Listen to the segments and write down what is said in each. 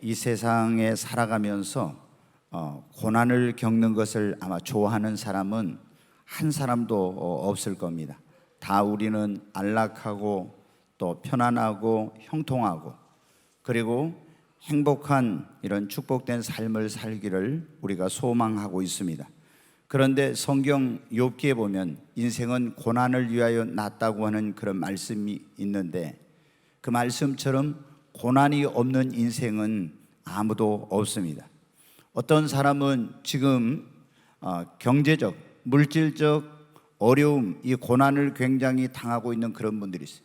이 세상에 살아가면서 고난을 겪는 것을 아마 좋아하는 사람은 한 사람도 없을 겁니다. 다 우리는 안락하고 또 편안하고 형통하고 그리고 행복한 이런 축복된 삶을 살기를 우리가 소망하고 있습니다. 그런데 성경 욥기에 보면 인생은 고난을 위하여 났다고 하는 그런 말씀이 있는데, 그 말씀처럼 고난이 없는 인생은 아무도 없습니다. 어떤 사람은 지금 경제적, 물질적 어려움, 이 고난을 굉장히 당하고 있는 그런 분들이 있어요.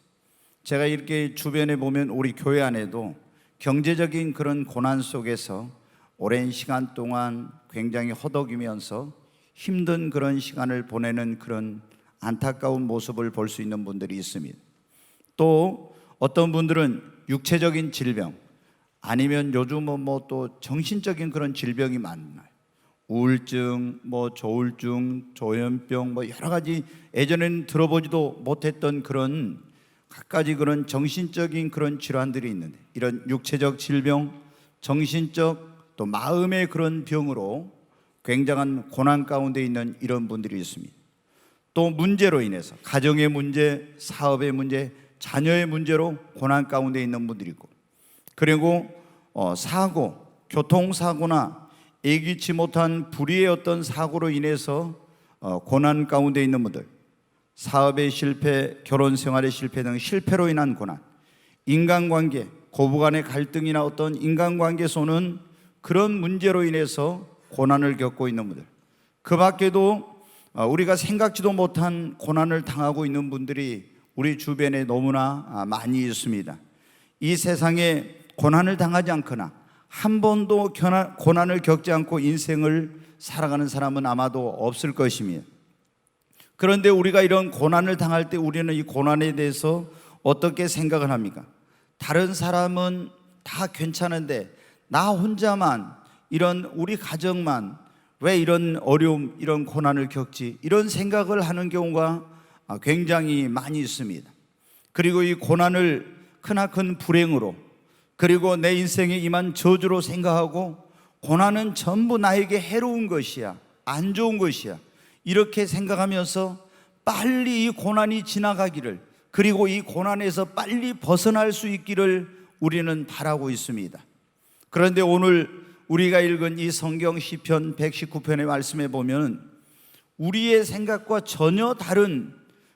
제가 이렇게 주변에 보면 우리 교회 안에도 경제적인 그런 고난 속에서 오랜 시간 동안 굉장히 허덕이면서 힘든 그런 시간을 보내는 그런 안타까운 모습을 볼 수 있는 분들이 있습니다. 또 어떤 분들은 육체적인 질병, 아니면 요즘은 또 정신적인 그런 질병이 많아요. 우울증, 조울증, 조현병, 여러 가지 예전에는 들어보지도 못했던 그런 갖가지 그런 정신적인 그런 질환들이 있는데, 이런 육체적 질병, 정신적 또 마음의 그런 병으로 굉장한 고난 가운데 있는 이런 분들이 있습니다. 또 문제로 인해서 가정의 문제, 사업의 문제, 자녀의 문제로 고난 가운데 있는 분들이 있고, 그리고 사고, 교통사고나 예기치 못한 불의의 어떤 사고로 인해서 고난 가운데 있는 분들, 사업의 실패, 결혼 생활의 실패 등 실패로 인한 고난, 인간관계, 고부간의 갈등이나 어떤 인간관계에서는 그런 문제로 인해서 고난을 겪고 있는 분들, 그 밖에도 우리가 생각지도 못한 고난을 당하고 있는 분들이 우리 주변에 너무나 많이 있습니다. 이 세상에 고난을 당하지 않거나 한 번도 고난을 겪지 않고 인생을 살아가는 사람은 아마도 없을 것입니다. 그런데 우리가 이런 고난을 당할 때 우리는 이 고난에 대해서 어떻게 생각을 합니까? 다른 사람은 다 괜찮은데 나 혼자만, 이런 우리 가정만 왜 이런 어려움, 이런 고난을 겪지? 이런 생각을 하는 경우가 굉장히 많이 있습니다. 그리고 이 고난을 크나큰 불행으로, 그리고 내 인생에 임한 저주로 생각하고, 고난은 전부 나에게 해로운 것이야, 안 좋은 것이야, 이렇게 생각하면서 빨리 이 고난이 지나가기를, 그리고 이 고난에서 빨리 벗어날 수 있기를 우리는 바라고 있습니다. 그런데 오늘 우리가 읽은 이 성경 시편 119편의 말씀에 보면 우리의 생각과 전혀 다른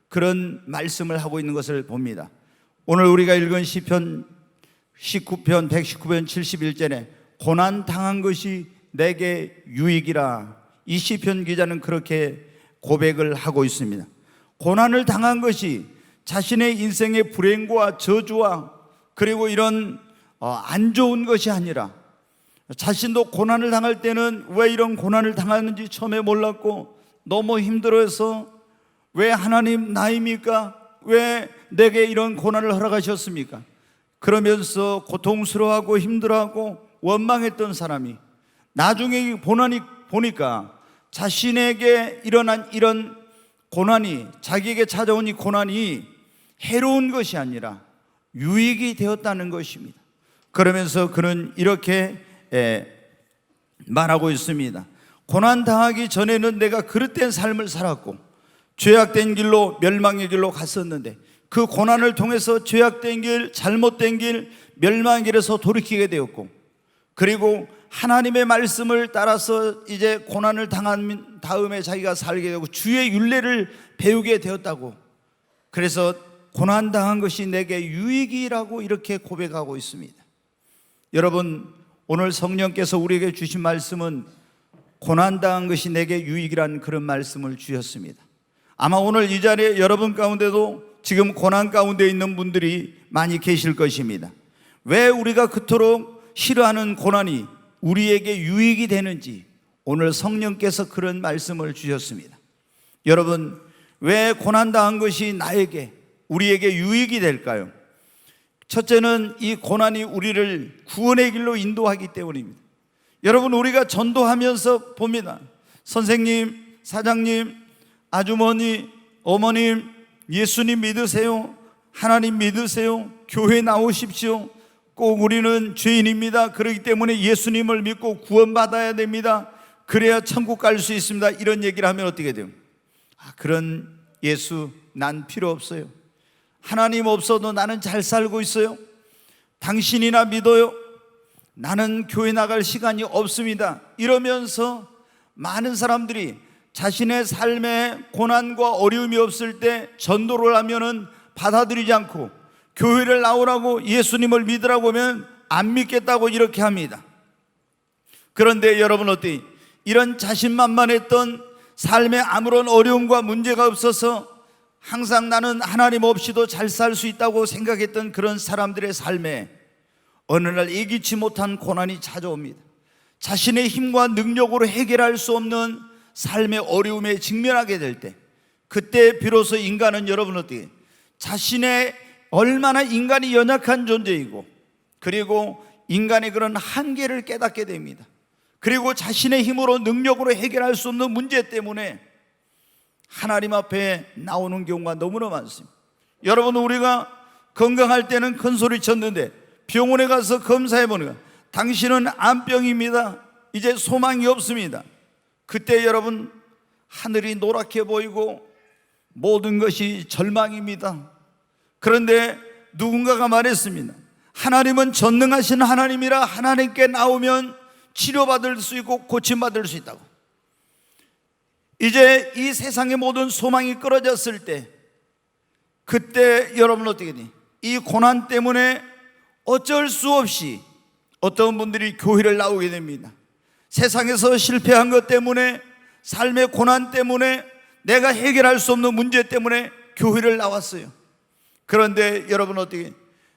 그런 말씀을 하고 있는 것을 봅니다. 오늘 우리가 읽은 시편 119편 71절에 고난 당한 것이 내게 유익이라, 이 시편 기자는 그렇게 고백을 하고 있습니다. 고난을 당한 것이 자신의 인생의 불행과 저주와 그리고 이런 안 좋은 것이 아니라, 자신도 고난을 당할 때는 왜 이런 고난을 당하는지 처음에 몰랐고 너무 힘들어서 왜 하나님 나입니까? 왜 내게 이런 고난을 허락하셨습니까? 그러면서 고통스러워하고 힘들어하고 원망했던 사람이 나중에 보니까 자신에게 일어난 이런 고난이, 자기에게 찾아온 이 고난이 해로운 것이 아니라 유익이 되었다는 것입니다. 그러면서 그는 이렇게 말하고 있습니다. 고난 당하기 전에는 내가 그릇된 삶을 살았고 죄악된 길로, 멸망의 길로 갔었는데, 그 고난을 통해서 죄악된 길, 잘못된 길, 멸망의 길에서 돌이키게 되었고, 그리고 하나님의 말씀을 따라서 이제 고난을 당한 다음에 자기가 살게 되고 주의 율례를 배우게 되었다고, 그래서 고난 당한 것이 내게 유익이라고 이렇게 고백하고 있습니다. 여러분, 오늘 성령께서 우리에게 주신 말씀은 고난 당한 것이 내게 유익이라는 그런 말씀을 주셨습니다. 아마 오늘 이 자리에 여러분 가운데도 지금 고난 가운데 있는 분들이 많이 계실 것입니다. 왜 우리가 그토록 싫어하는 고난이 우리에게 유익이 되는지 오늘 성령께서 그런 말씀을 주셨습니다. 여러분, 왜 고난당한 것이 나에게, 우리에게 유익이 될까요? 첫째는 이 고난이 우리를 구원의 길로 인도하기 때문입니다. 여러분, 우리가 전도하면서 봅니다. 선생님, 사장님, 아주머니, 어머님, 예수님 믿으세요, 하나님 믿으세요, 교회 나오십시오, 꼭 우리는 죄인입니다. 그렇기 때문에 예수님을 믿고 구원받아야 됩니다. 그래야 천국 갈 수 있습니다. 이런 얘기를 하면 어떻게 돼요? 그런 예수 난 필요 없어요. 하나님 없어도 나는 잘 살고 있어요. 당신이나 믿어요. 나는 교회 나갈 시간이 없습니다. 이러면서 많은 사람들이 자신의 삶에 고난과 어려움이 없을 때 전도를 하면은 받아들이지 않고, 교회를 나오라고 예수님을 믿으라고 하면 안 믿겠다고 이렇게 합니다. 그런데 여러분 어때요? 이런 자신만만했던 삶에 아무런 어려움과 문제가 없어서 항상 나는 하나님 없이도 잘 살 수 있다고 생각했던 그런 사람들의 삶에 어느 날 예기치 못한 고난이 찾아옵니다. 자신의 힘과 능력으로 해결할 수 없는 삶의 어려움에 직면하게 될 때, 그때 비로소 인간은 여러분 어떻게 자신의 얼마나 인간이 연약한 존재이고, 그리고 인간의 그런 한계를 깨닫게 됩니다. 그리고 자신의 힘으로 능력으로 해결할 수 없는 문제 때문에 하나님 앞에 나오는 경우가 너무나 많습니다. 여러분, 우리가 건강할 때는 큰 소리 쳤는데 병원에 가서 검사해 보니까 당신은 암병입니다. 이제 소망이 없습니다. 그때 여러분 하늘이 노랗게 보이고 모든 것이 절망입니다. 그런데 누군가가 말했습니다. 하나님은 전능하신 하나님이라 하나님께 나오면 치료받을 수 있고 고침받을 수 있다고. 이제 이 세상의 모든 소망이 끊어졌을 때, 그때 여러분 어떻게 돼? 이 고난 때문에 어쩔 수 없이 어떤 분들이 교회를 나오게 됩니다. 세상에서 실패한 것 때문에, 삶의 고난 때문에, 내가 해결할 수 없는 문제 때문에 교회를 나왔어요. 그런데 여러분 어떻게,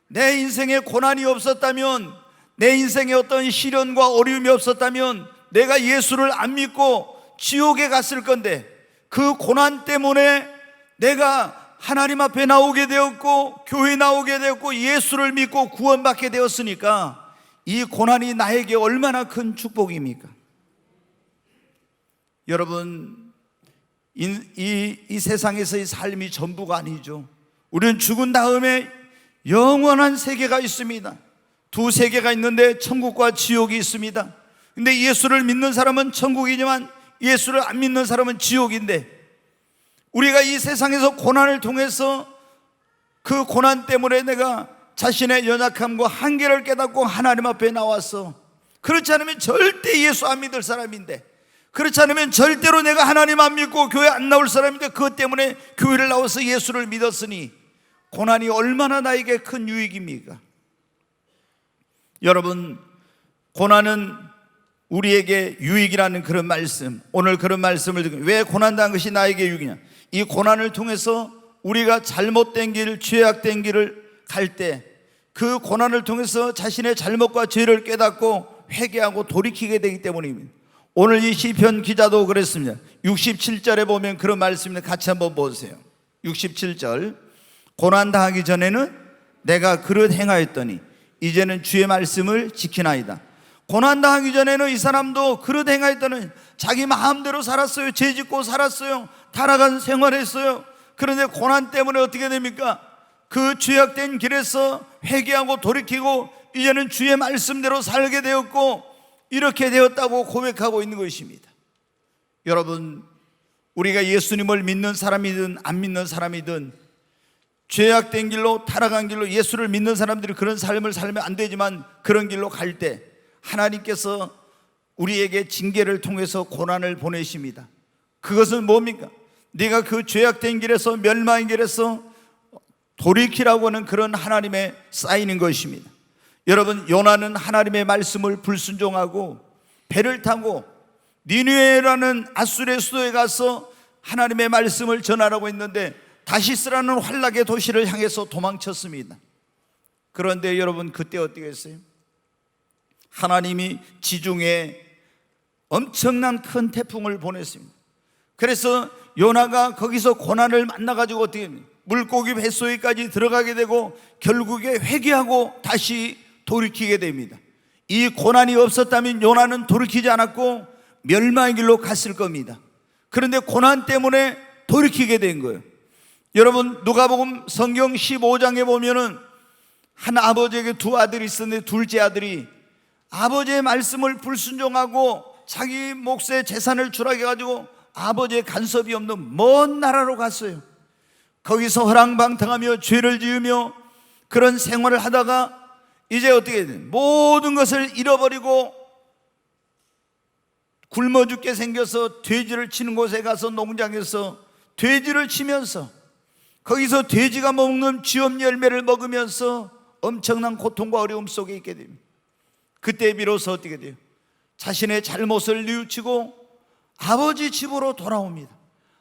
내 인생에 고난이 없었다면, 내 인생에 어떤 시련과 어려움이 없었다면 내가 예수를 안 믿고 지옥에 갔을 건데, 그 고난 때문에 내가 하나님 앞에 나오게 되었고 교회 나오게 되었고 예수를 믿고 구원받게 되었으니까 이 고난이 나에게 얼마나 큰 축복입니까? 여러분, 이 세상에서의 삶이 전부가 아니죠. 우리는 죽은 다음에 영원한 세계가 있습니다. 두 세계가 있는데 천국과 지옥이 있습니다. 근데 예수를 믿는 사람은 천국이지만 예수를 안 믿는 사람은 지옥인데, 우리가 이 세상에서 고난을 통해서 그 고난 때문에 내가 자신의 연약함과 한계를 깨닫고 하나님 앞에 나와서, 그렇지 않으면 절대 예수 안 믿을 사람인데, 그렇지 않으면 절대로 내가 하나님 안 믿고 교회 안 나올 사람인데, 그것 때문에 교회를 나와서 예수를 믿었으니 고난이 얼마나 나에게 큰 유익입니까? 여러분, 고난은 우리에게 유익이라는 그런 말씀, 오늘 그런 말씀을 듣고, 왜 고난당한 것이 나에게 유익이냐? 이 고난을 통해서 우리가 잘못된 길, 죄악된 길을 갈 때 그 고난을 통해서 자신의 잘못과 죄를 깨닫고 회개하고 돌이키게 되기 때문입니다. 오늘 이 시편 기자도 그랬습니다. 67절에 보면 그런 말씀입니다. 같이 한번 보세요. 67절, 고난당하기 전에는 내가 그릇 행하였더니 이제는 주의 말씀을 지키나이다. 고난당하기 전에는 이 사람도 그릇 행하였다는, 자기 마음대로 살았어요. 죄짓고 살았어요. 타락한 생활했어요. 그런데 고난 때문에 어떻게 됩니까? 그 죄악된 길에서 회개하고 돌이키고 이제는 주의 말씀대로 살게 되었고 이렇게 되었다고 고백하고 있는 것입니다. 여러분, 우리가 예수님을 믿는 사람이든 안 믿는 사람이든 죄악된 길로, 타락한 길로, 예수를 믿는 사람들이 그런 삶을 살면 안 되지만 그런 길로 갈 때 하나님께서 우리에게 징계를 통해서 고난을 보내십니다. 그것은 뭡니까? 네가 그 죄악된 길에서, 멸망의 길에서 돌이키라고 하는 그런 하나님의 사인인 것입니다. 여러분, 요나는 하나님의 말씀을 불순종하고 배를 타고 니느웨라는 아수르의 수도에 가서 하나님의 말씀을 전하라고 했는데 다시스라는 환락의 도시를 향해서 도망쳤습니다. 그런데 여러분, 그때 어떻게 했어요? 하나님이 지중해에 엄청난 큰 태풍을 보냈습니다. 그래서 요나가 거기서 고난을 만나가지고 어떻게 합니까? 물고기 뱃속에까지 들어가게 되고 결국에 회개하고 다시 돌이키게 됩니다. 이 고난이 없었다면 요나는 돌이키지 않았고 멸망의 길로 갔을 겁니다. 그런데 고난 때문에 돌이키게 된 거예요. 여러분, 누가복음 성경 15장에 보면은 한 아버지에게 두 아들이 있었는데 둘째 아들이 아버지의 말씀을 불순종하고 자기 몫의 재산을 추락해가지고 아버지의 간섭이 없는 먼 나라로 갔어요. 거기서 허랑방탕하며 죄를 지으며 그런 생활을 하다가 이제 어떻게 돼? 모든 것을 잃어버리고 굶어 죽게 생겨서 돼지를 치는 곳에 가서 농장에서 돼지를 치면서 거기서 돼지가 먹는 쥐엄 열매를 먹으면서 엄청난 고통과 어려움 속에 있게 됩니다. 그때 비로소 어떻게 돼요? 자신의 잘못을 뉘우치고 아버지 집으로 돌아옵니다.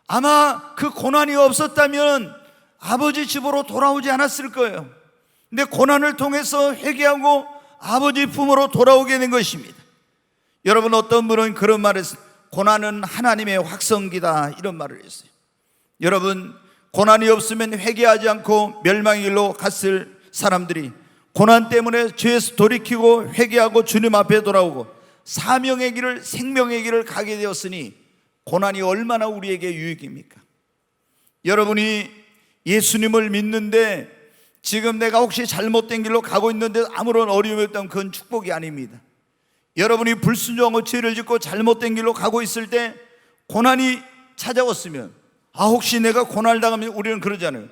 아마 그 고난이 없었다면 아버지 집으로 돌아오지 않았을 거예요. 근데 고난을 통해서 회개하고 아버지 품으로 돌아오게 된 것입니다. 여러분, 어떤 분은 그런 말을 했어요. 고난은 하나님의 확성기다, 이런 말을 했어요. 여러분, 고난이 없으면 회개하지 않고 멸망의 길로 갔을 사람들이 고난 때문에 죄에서 돌이키고 회개하고 주님 앞에 돌아오고 사명의 길을, 생명의 길을 가게 되었으니 고난이 얼마나 우리에게 유익입니까? 여러분이 예수님을 믿는데 지금 내가 혹시 잘못된 길로 가고 있는데 아무런 어려움이 없다면 그건 축복이 아닙니다. 여러분이 불순종하고 죄를 짓고 잘못된 길로 가고 있을 때 고난이 찾아왔으면 혹시 내가 고난을 당하면 우리는 그러잖아요.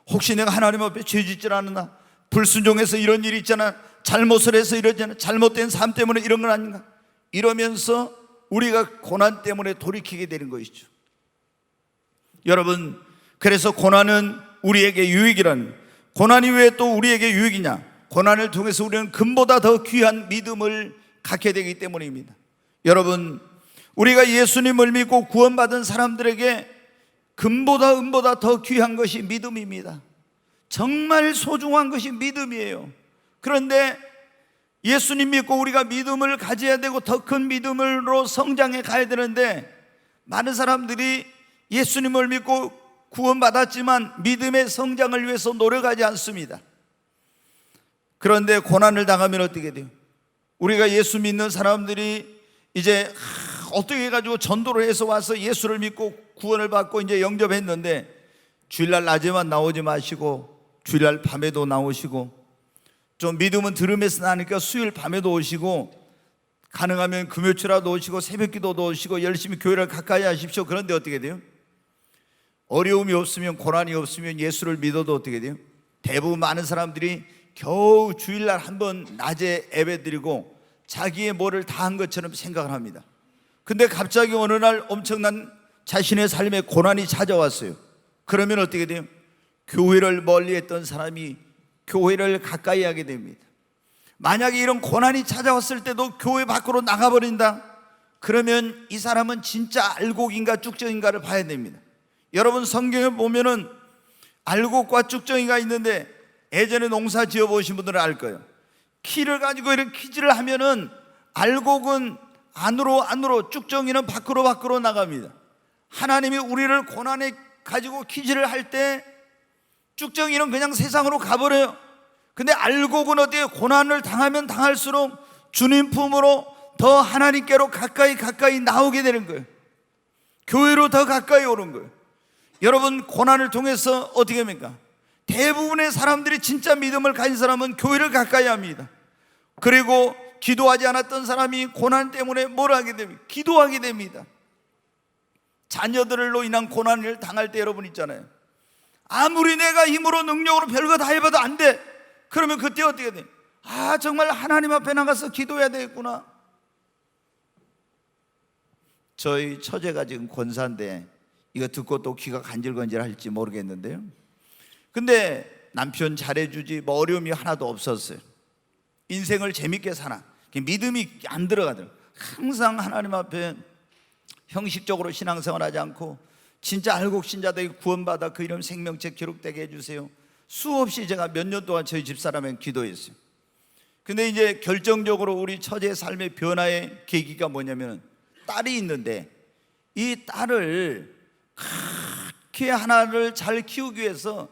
혹시 내가 하나님 앞에 죄 짓질 않았나? 불순종해서 이런 일이 있잖아, 잘못을 해서 이러잖아, 잘못된 삶 때문에 이런 건 아닌가? 이러면서 우리가 고난 때문에 돌이키게 되는 것이죠. 여러분, 그래서 고난은 우리에게 유익이라는, 고난이 왜 또 우리에게 유익이냐? 고난을 통해서 우리는 금보다 더 귀한 믿음을 갖게 되기 때문입니다. 여러분, 우리가 예수님을 믿고 구원받은 사람들에게 금보다 은보다 더 귀한 것이 믿음입니다. 정말 소중한 것이 믿음이에요. 그런데 예수님 믿고 우리가 믿음을 가져야 되고 더 큰 믿음으로 성장해 가야 되는데 많은 사람들이 예수님을 믿고 구원받았지만 믿음의 성장을 위해서 노력하지 않습니다. 그런데 고난을 당하면 어떻게 돼요? 우리가 예수 믿는 사람들이 이제 어떻게 해가지고 전도를 해서 와서 예수를 믿고 구원을 받고 이제 영접했는데 주일날 낮에만 나오지 마시고 주일날 밤에도 나오시고, 좀 믿음은 들음에서 나니까 수요일 밤에도 오시고 가능하면 금요일이라도 오시고 새벽기도도 오시고 열심히 교회를 가까이 하십시오. 그런데 어떻게 돼요? 어려움이 없으면, 고난이 없으면 예수를 믿어도 어떻게 돼요? 대부분 많은 사람들이 겨우 주일날 한번 낮에 예배드리고 자기의 뭐를 다 한 것처럼 생각을 합니다. 근데 갑자기 어느 날 엄청난 자신의 삶에 고난이 찾아왔어요. 그러면 어떻게 돼요? 교회를 멀리했던 사람이 교회를 가까이 하게 됩니다. 만약에 이런 고난이 찾아왔을 때도 교회 밖으로 나가버린다? 그러면 이 사람은 진짜 알곡인가 쭉정인가를 봐야 됩니다. 여러분, 성경에 보면은 알곡과 쭉정이가 있는데 예전에 농사 지어보신 분들은 알 거예요. 키를 가지고 이렇게 키질을 하면은 알곡은 안으로, 쭉정이는 밖으로 나갑니다. 하나님이 우리를 고난에 가지고 키질을 할 때 쭉정이는 그냥 세상으로 가버려요. 근데 알곡은 어때요? 고난을 당하면 당할수록 주님 품으로 더 하나님께로 가까이 나오게 되는 거예요. 교회로 더 가까이 오는 거예요. 여러분, 고난을 통해서 어떻게 합니까? 대부분의 사람들이 진짜 믿음을 가진 사람은 교회를 가까이 합니다. 그리고 기도하지 않았던 사람이 고난 때문에 뭘 하게 됩니까? 기도하게 됩니다. 자녀들로 인한 고난을 당할 때 여러분 있잖아요. 아무리 내가 힘으로 능력으로 별거 다 해봐도 안 돼. 그러면 그때 어떻게 돼? 정말 하나님 앞에 나가서 기도해야 되겠구나. 저희 처제가 지금 권사인데 이거 듣고 또 귀가 간질간질할지 모르겠는데요. 근데 남편 잘해주지 뭐 어려움이 하나도 없었어요. 인생을 재밌게 사나, 믿음이 안 들어가더라고요. 항상 하나님 앞에 형식적으로 신앙생활하지 않고 진짜 알곡 신자들이 구원받아 그 이름 생명책 기록되게 해주세요. 수없이 제가 몇 년 동안 저희 집사람에게 기도했어요. 근데 이제 결정적으로 우리 처제의 삶의 변화의 계기가 뭐냐면, 딸이 있는데 이 딸을 그렇게 하나를 잘 키우기 위해서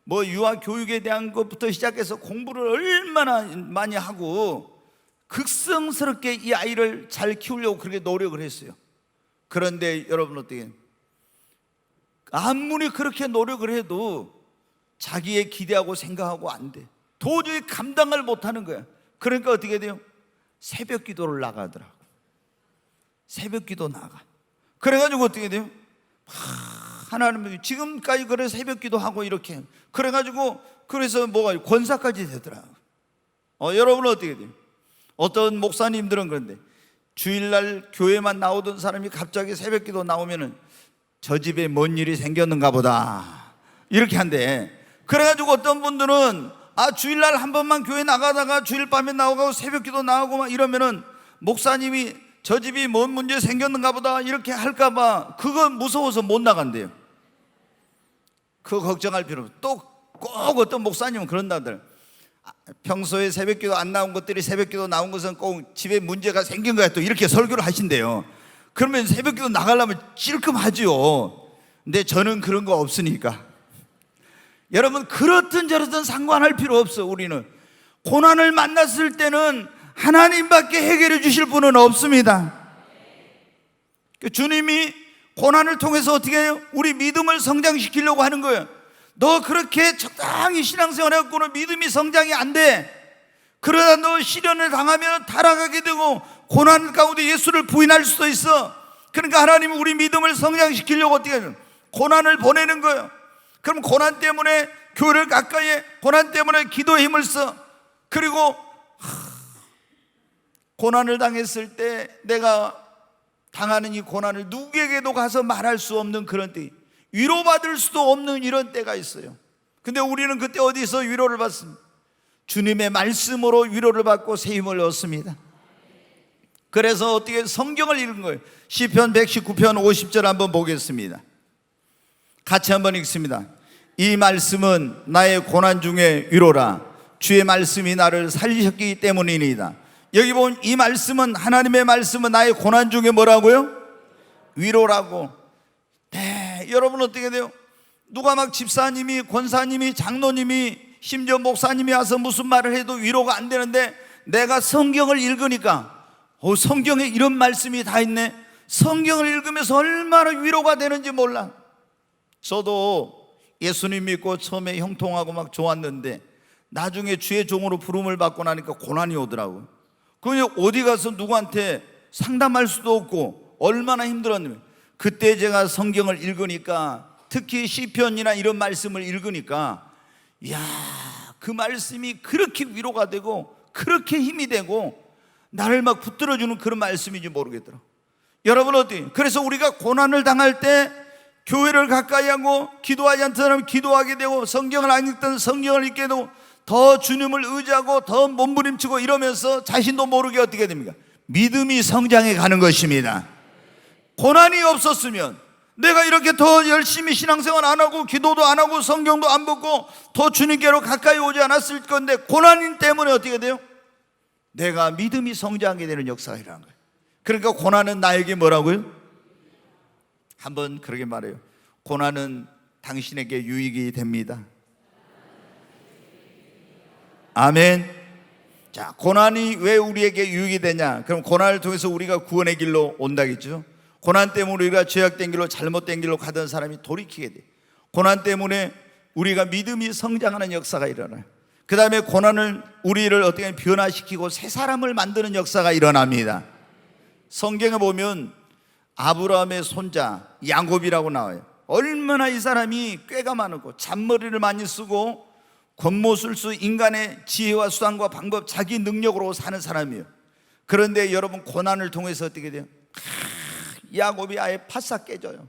뭐 유아 교육에 대한 것부터 시작해서 공부를 얼마나 많이 하고 극성스럽게 이 아이를 잘 키우려고 그렇게 노력을 했어요. 그런데 여러분 어떻게, 아무리 그렇게 노력을 해도 자기의 기대하고 생각하고 안 돼. 도저히 감당을 못하는 거야. 그러니까 어떻게 돼요? 새벽 기도를 나가더라고. 새벽 기도 나가. 그래가지고 어떻게 돼요? 하나님 지금까지 그래 새벽 기도하고 이렇게 그래가지고 그래서 뭐가 권사까지 되더라고. 여러분은 어떻게 돼요? 어떤 목사님들은 그런데 주일날 교회만 나오던 사람이 갑자기 새벽 기도 나오면은 저 집에 뭔 일이 생겼는가 보다 이렇게 한대. 그래가지고 어떤 분들은 주일날 한 번만 교회 나가다가 주일 밤에 나오고 새벽 기도 나오고 막 이러면은 목사님이 저 집이 뭔 문제 생겼는가 보다 이렇게 할까봐 그거 무서워서 못 나간대요. 그거 걱정할 필요 없어. 또 꼭 어떤 목사님은 그런다들. 평소에 새벽 기도 안 나온 것들이 새벽 기도 나온 것은 꼭 집에 문제가 생긴 거야 또 이렇게 설교를 하신대요. 그러면 새벽 기도 나가려면 찔끔하죠. 근데 저는 그런 거 없으니까. 여러분 그렇든 저렇든 상관할 필요 없어. 우리는 고난을 만났을 때는 하나님밖에 해결해 주실 분은 없습니다. 주님이 고난을 통해서 어떻게 해요? 우리 믿음을 성장시키려고 하는 거예요. 너 그렇게 적당히 신앙생활 해갖고는 믿음이 성장이 안 돼. 그러다 너 시련을 당하면 타락하게 되고 고난 가운데 예수를 부인할 수도 있어. 그러니까 하나님은 우리 믿음을 성장시키려고 어떻게 해요? 고난을 보내는 거예요. 그럼 고난 때문에 교회를 가까이 해. 고난 때문에 기도의 힘을 써. 그리고 고난을 당했을 때 내가 당하는 이 고난을 누구에게도 가서 말할 수 없는 그런 때, 위로받을 수도 없는 이런 때가 있어요. 근데 우리는 그때 어디서 위로를 받습니까? 주님의 말씀으로 위로를 받고 새 힘을 얻습니다. 그래서 어떻게 성경을 읽은 거예요. 시편 119편 50절 한번 보겠습니다. 같이 한번 읽습니다. 이 말씀은 나의 고난 중에 위로라. 주의 말씀이 나를 살리셨기 때문이니이다. 여기 보면 이 말씀은, 하나님의 말씀은 나의 고난 중에 뭐라고요? 위로라고. 네, 여러분 어떻게 돼요? 누가 막 집사님이, 권사님이, 장로님이, 심지어 목사님이 와서 무슨 말을 해도 위로가 안 되는데 내가 성경을 읽으니까 성경에 이런 말씀이 다 있네. 성경을 읽으면서 얼마나 위로가 되는지 몰라. 저도 예수님 믿고 처음에 형통하고 막 좋았는데 나중에 주의 종으로 부름을 받고 나니까 고난이 오더라고요. 그냥 어디 가서 누구한테 상담할 수도 없고 얼마나 힘들었냐면, 그때 제가 성경을 읽으니까, 특히 시편이나 이런 말씀을 읽으니까 이야, 그 말씀이 그렇게 위로가 되고 그렇게 힘이 되고 나를 막 붙들어주는 그런 말씀인지 모르겠더라고요. 여러분 어때요? 그래서 우리가 고난을 당할 때 교회를 가까이 하고 기도하지 않던 사람은 기도하게 되고 성경을 안 읽던 성경을 읽게 되고 더 주님을 의지하고 더 몸부림치고 이러면서 자신도 모르게 어떻게 됩니까? 믿음이 성장해 가는 것입니다. 고난이 없었으면 내가 이렇게 더 열심히 신앙생활 안 하고 기도도 안 하고 성경도 안 보고 더 주님께로 가까이 오지 않았을 건데, 고난 때문에 어떻게 돼요? 내가 믿음이 성장하게 되는 역사가 일어나는 거예요. 그러니까 고난은 나에게 뭐라고요? 한번 그렇게 말해요. 고난은 당신에게 유익이 됩니다. 아멘. 자, 고난이 왜 우리에게 유익이 되냐? 그럼 고난을 통해서 우리가 구원의 길로 온다겠죠. 고난 때문에 우리가 죄악된 길로, 잘못된 길로 가던 사람이 돌이키게 돼. 고난 때문에 우리가 믿음이 성장하는 역사가 일어나요. 그 다음에 고난을 우리를 어떻게 변화시키고 새 사람을 만드는 역사가 일어납니다. 성경에 보면 아브라함의 손자 야곱이라고 나와요. 얼마나 이 사람이 꾀가 많고 잔머리를 많이 쓰고 겉모술수, 인간의 지혜와 수단과 방법, 자기 능력으로 사는 사람이에요. 그런데 여러분, 고난을 통해서 어떻게 돼요? 야곱이 아예 파싹 깨져요.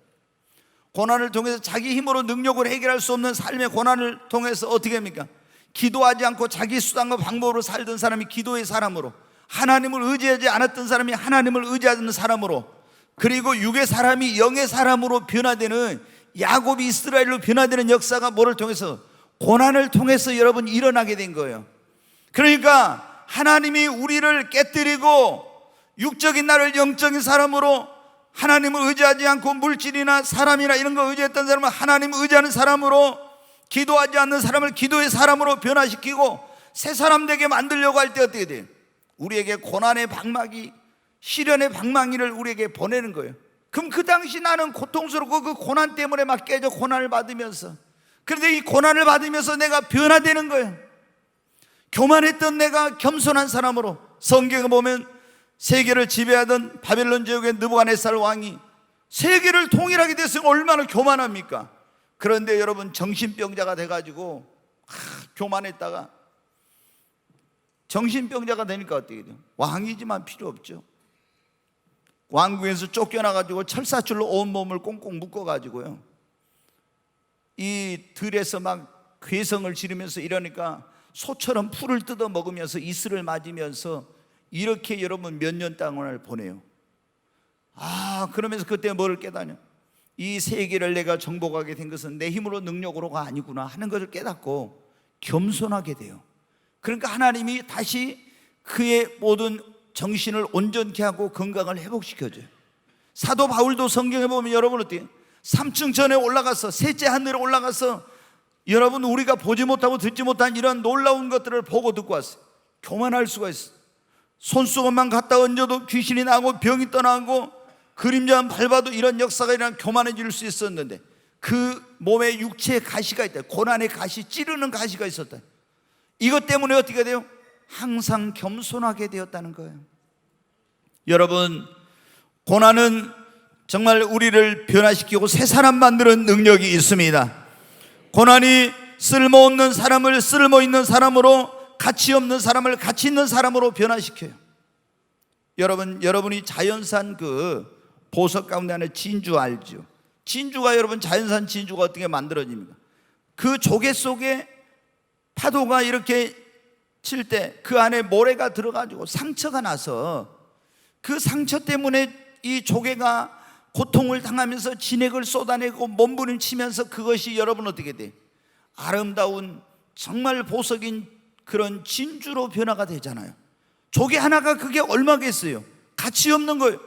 고난을 통해서 자기 힘으로 능력으로 해결할 수 없는 삶의 고난을 통해서 어떻게 합니까? 기도하지 않고 자기 수단과 방법으로 살던 사람이 기도의 사람으로, 하나님을 의지하지 않았던 사람이 하나님을 의지하는 사람으로, 그리고 육의 사람이 영의 사람으로 변화되는, 야곱이 이스라엘로 변화되는 역사가 뭐를 통해서? 고난을 통해서 여러분 일어나게 된 거예요. 그러니까 하나님이 우리를 깨뜨리고 육적인 나를 영적인 사람으로, 하나님을 의지하지 않고 물질이나 사람이나 이런 거 의지했던 사람은 하나님을 의지하는 사람으로, 기도하지 않는 사람을 기도의 사람으로 변화시키고 새 사람 되게 만들려고 할 때 어떻게 돼요? 우리에게 고난의 방막이, 시련의 방망이를 우리에게 보내는 거예요. 그럼 그 당시 나는 고통스럽고 그 고난 때문에 막 깨져 고난을 받으면서, 그런데 이 고난을 받으면서 내가 변화되는 거예요. 교만했던 내가 겸손한 사람으로, 성경에 보면 세계를 지배하던 바벨론 제국의 느부갓네살 왕이 세계를 통일하게 됐으면 얼마나 교만합니까? 그런데 여러분, 정신병자가 돼가지고 교만했다가 정신병자가 되니까 어떻게 돼요? 왕이지만 필요 없죠. 왕궁에서 쫓겨나가지고 철사줄로 온몸을 꽁꽁 묶어가지고요, 이 들에서 막 괴성을 지르면서 이러니까 소처럼 풀을 뜯어 먹으면서 이슬을 맞으면서 이렇게 여러분 몇 년 동안을 보내요. 그러면서 그때 뭐를 깨닫냐? 이 세계를 내가 정복하게 된 것은 내 힘으로 능력으로가 아니구나 하는 것을 깨닫고 겸손하게 돼요. 그러니까 하나님이 다시 그의 모든 정신을 온전케 하고 건강을 회복시켜줘요. 사도 바울도 성경에 보면 여러분 어때요? 3층 전에 올라가서, 셋째 하늘에 올라가서 여러분 우리가 보지 못하고 듣지 못한 이런 놀라운 것들을 보고 듣고 왔어요. 교만할 수가 있어요. 손수건만 갖다 얹어도 귀신이 나고 병이 떠나고 그림자만 밟아도 이런 역사가 일어나 교만해질 수 있었는데, 그 몸에 육체의 가시가 있다. 고난의 가시, 찌르는 가시가 있었다. 이것 때문에 어떻게 돼요? 항상 겸손하게 되었다는 거예요. 여러분, 고난은 정말 우리를 변화시키고 새 사람 만드는 능력이 있습니다. 고난이 쓸모없는 사람을 쓸모있는 사람으로, 가치 없는 사람을 가치 있는 사람으로 변화시켜요. 여러분이 자연산 그 보석 가운데 하나 진주 알죠? 진주가, 여러분 자연산 진주가 어떻게 만들어집니까? 그 조개 속에 파도가 이렇게 칠 때 그 안에 모래가 들어가지고 상처가 나서 그 상처 때문에 이 조개가 고통을 당하면서 진액을 쏟아내고 몸부림치면서 그것이 여러분 어떻게 돼? 아름다운 정말 보석인 그런 진주로 변화가 되잖아요. 조개 하나가 그게 얼마겠어요? 가치 없는 거예요.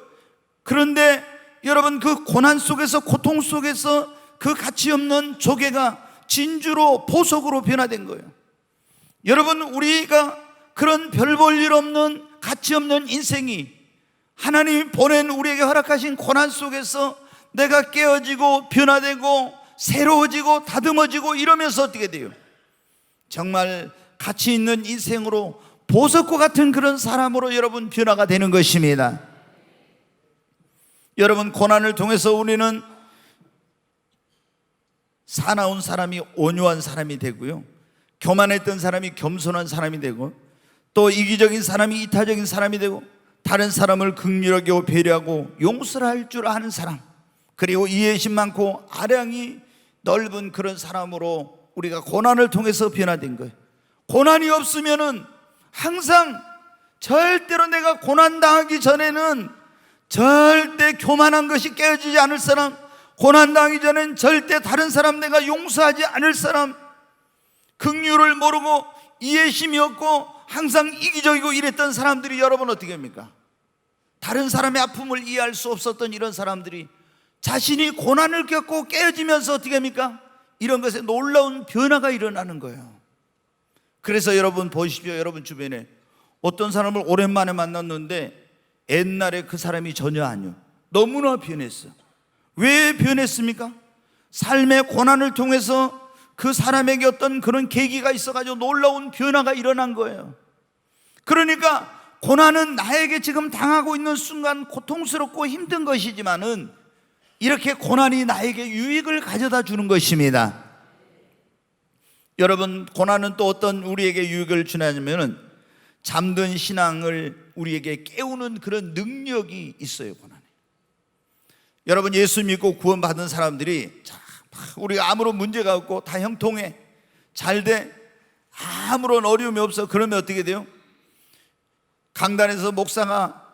그런데 여러분, 그 고난 속에서, 고통 속에서 그 가치 없는 조개가 진주로, 보석으로 변화된 거예요. 여러분, 우리가 그런 별 볼 일 없는 가치 없는 인생이 하나님이 보낸 우리에게 허락하신 고난 속에서 내가 깨어지고 변화되고 새로워지고 다듬어지고 이러면서 어떻게 돼요? 정말 가치 있는 인생으로, 보석과 같은 그런 사람으로 여러분 변화가 되는 것입니다. 여러분, 고난을 통해서 우리는 사나운 사람이 온유한 사람이 되고요, 교만했던 사람이 겸손한 사람이 되고, 또 이기적인 사람이 이타적인 사람이 되고, 다른 사람을 긍휼하게 배려하고 용서를 할 줄 아는 사람, 그리고 이해심 많고 아량이 넓은 그런 사람으로 우리가 고난을 통해서 변화된 거예요. 고난이 없으면은 항상 절대로 내가 고난당하기 전에는 절대 교만한 것이 깨어지지 않을 사람, 고난당하기 전엔 절대 다른 사람 내가 용서하지 않을 사람, 긍휼을 모르고 이해심이 없고 항상 이기적이고 이랬던 사람들이 여러분 어떻게 합니까? 다른 사람의 아픔을 이해할 수 없었던 이런 사람들이 자신이 고난을 겪고 깨어지면서 어떻게 합니까? 이런 것에 놀라운 변화가 일어나는 거예요. 그래서 여러분 보십시오. 여러분 주변에 어떤 사람을 오랜만에 만났는데 옛날에 그 사람이 전혀 아니요, 너무나 변했어. 왜 변했습니까? 삶의 고난을 통해서 그 사람에게 어떤 그런 계기가 있어가지고 놀라운 변화가 일어난 거예요. 그러니까 고난은 나에게 지금 당하고 있는 순간 고통스럽고 힘든 것이지만은 이렇게 고난이 나에게 유익을 가져다 주는 것입니다. 여러분, 고난은 또 어떤 우리에게 유익을 주냐면은 잠든 신앙을 우리에게 깨우는 그런 능력이 있어요. 고난에. 여러분, 예수 믿고 구원받은 사람들이 우리가 아무런 문제가 없고 다 형통해, 잘 돼, 아무런 어려움이 없어. 그러면 어떻게 돼요? 강단에서 목사가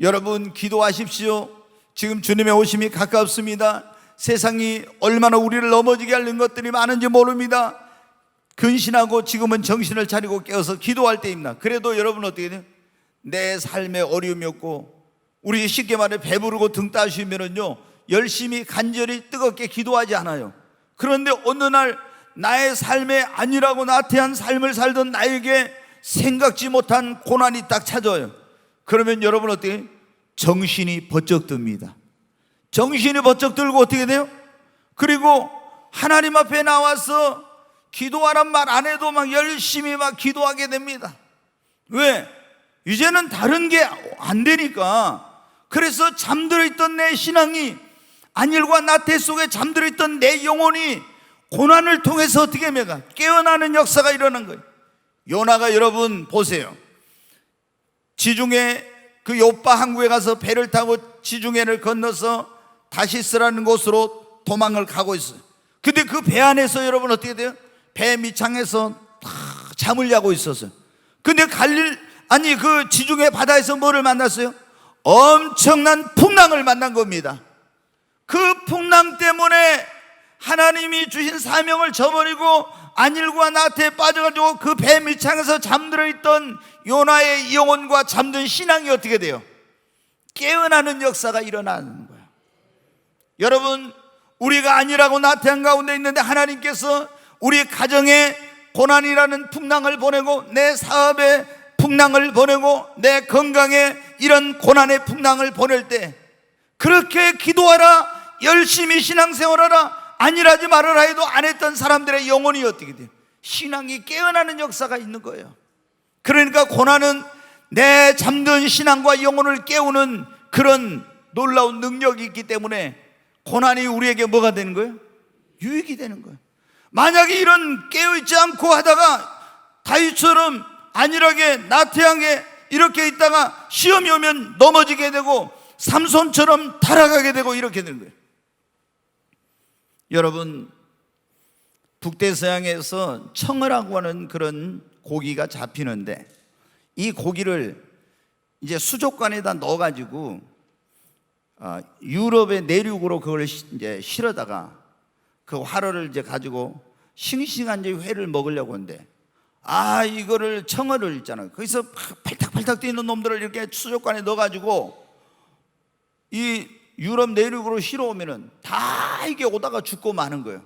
여러분 기도하십시오, 지금 주님의 오심이 가깝습니다, 세상이 얼마나 우리를 넘어지게 하는 것들이 많은지 모릅니다, 근신하고 지금은 정신을 차리고 깨어서 기도할 때입니다. 그래도 여러분 어떻게 돼요? 내 삶에 어려움이 없고, 우리 쉽게 말해 배부르고 등 따시면은요 열심히 간절히 뜨겁게 기도하지 않아요. 그런데 어느 날 나의 삶에 아니라고 나태한 삶을 살던 나에게 생각지 못한 고난이 딱 찾아와요. 그러면 여러분 어떻게 해요? 정신이 번쩍 듭니다. 정신이 번쩍 들고 어떻게 돼요? 그리고 하나님 앞에 나와서 기도하란 말 안 해도 막 열심히 막 기도하게 됩니다. 왜? 이제는 다른 게 안 되니까. 그래서 잠들어 있던 내 신앙이, 안일과 나태 속에 잠들어 있던 내 영혼이 고난을 통해서 어떻게 합니까? 깨어나는 역사가 일어난 거예요. 요나가, 여러분 보세요. 지중해 그 요파 항구에 가서 배를 타고 지중해를 건너서 다시스라는 곳으로 도망을 가고 있어요. 근데 그 배 안에서 여러분 어떻게 돼요? 배 밑창에서 잠을 자고 있었어요. 근데 그 지중해 바다에서 뭐를 만났어요? 엄청난 풍랑을 만난 겁니다. 그 풍랑 때문에 하나님이 주신 사명을 저버리고 안일과 나태에 빠져가지고 그 배 밑창에서 잠들어 있던 요나의 영혼과 잠든 신앙이 어떻게 돼요? 깨어나는 역사가 일어나는 거예요. 여러분, 우리가 안일하고 나태한 가운데 있는데 하나님께서 우리 가정에 고난이라는 풍랑을 보내고, 내 사업에 풍랑을 보내고, 내 건강에 이런 고난의 풍랑을 보낼 때, 그렇게 기도하라, 열심히 신앙생활하라, 안일하지 말아라 해도 안 했던 사람들의 영혼이 어떻게 돼요? 신앙이 깨어나는 역사가 있는 거예요. 그러니까 고난은 내 잠든 신앙과 영혼을 깨우는 그런 놀라운 능력이 있기 때문에 고난이 우리에게 뭐가 되는 거예요? 유익이 되는 거예요. 만약에 이런 깨어있지 않고 하다가 다윗처럼 안일하게 나태하게 이렇게 있다가 시험이 오면 넘어지게 되고 삼손처럼 타락하게 되고 이렇게 되는 거예요. 여러분, 북대서양에서 청어라고 하는 그런 고기가 잡히는데, 이 고기를 이제 수족관에다 넣어가지고 유럽의 내륙으로 그걸 이제 실어다가 그 화로를 이제 가지고 싱싱한 이제 회를 먹으려고 하는데, 이거를 청어를 있잖아요. 거기서 팔딱팔딱 뛰는 놈들을 이렇게 수족관에 넣어가지고 이 유럽 내륙으로 실어오면은 다 이게 오다가 죽고 마는 거예요.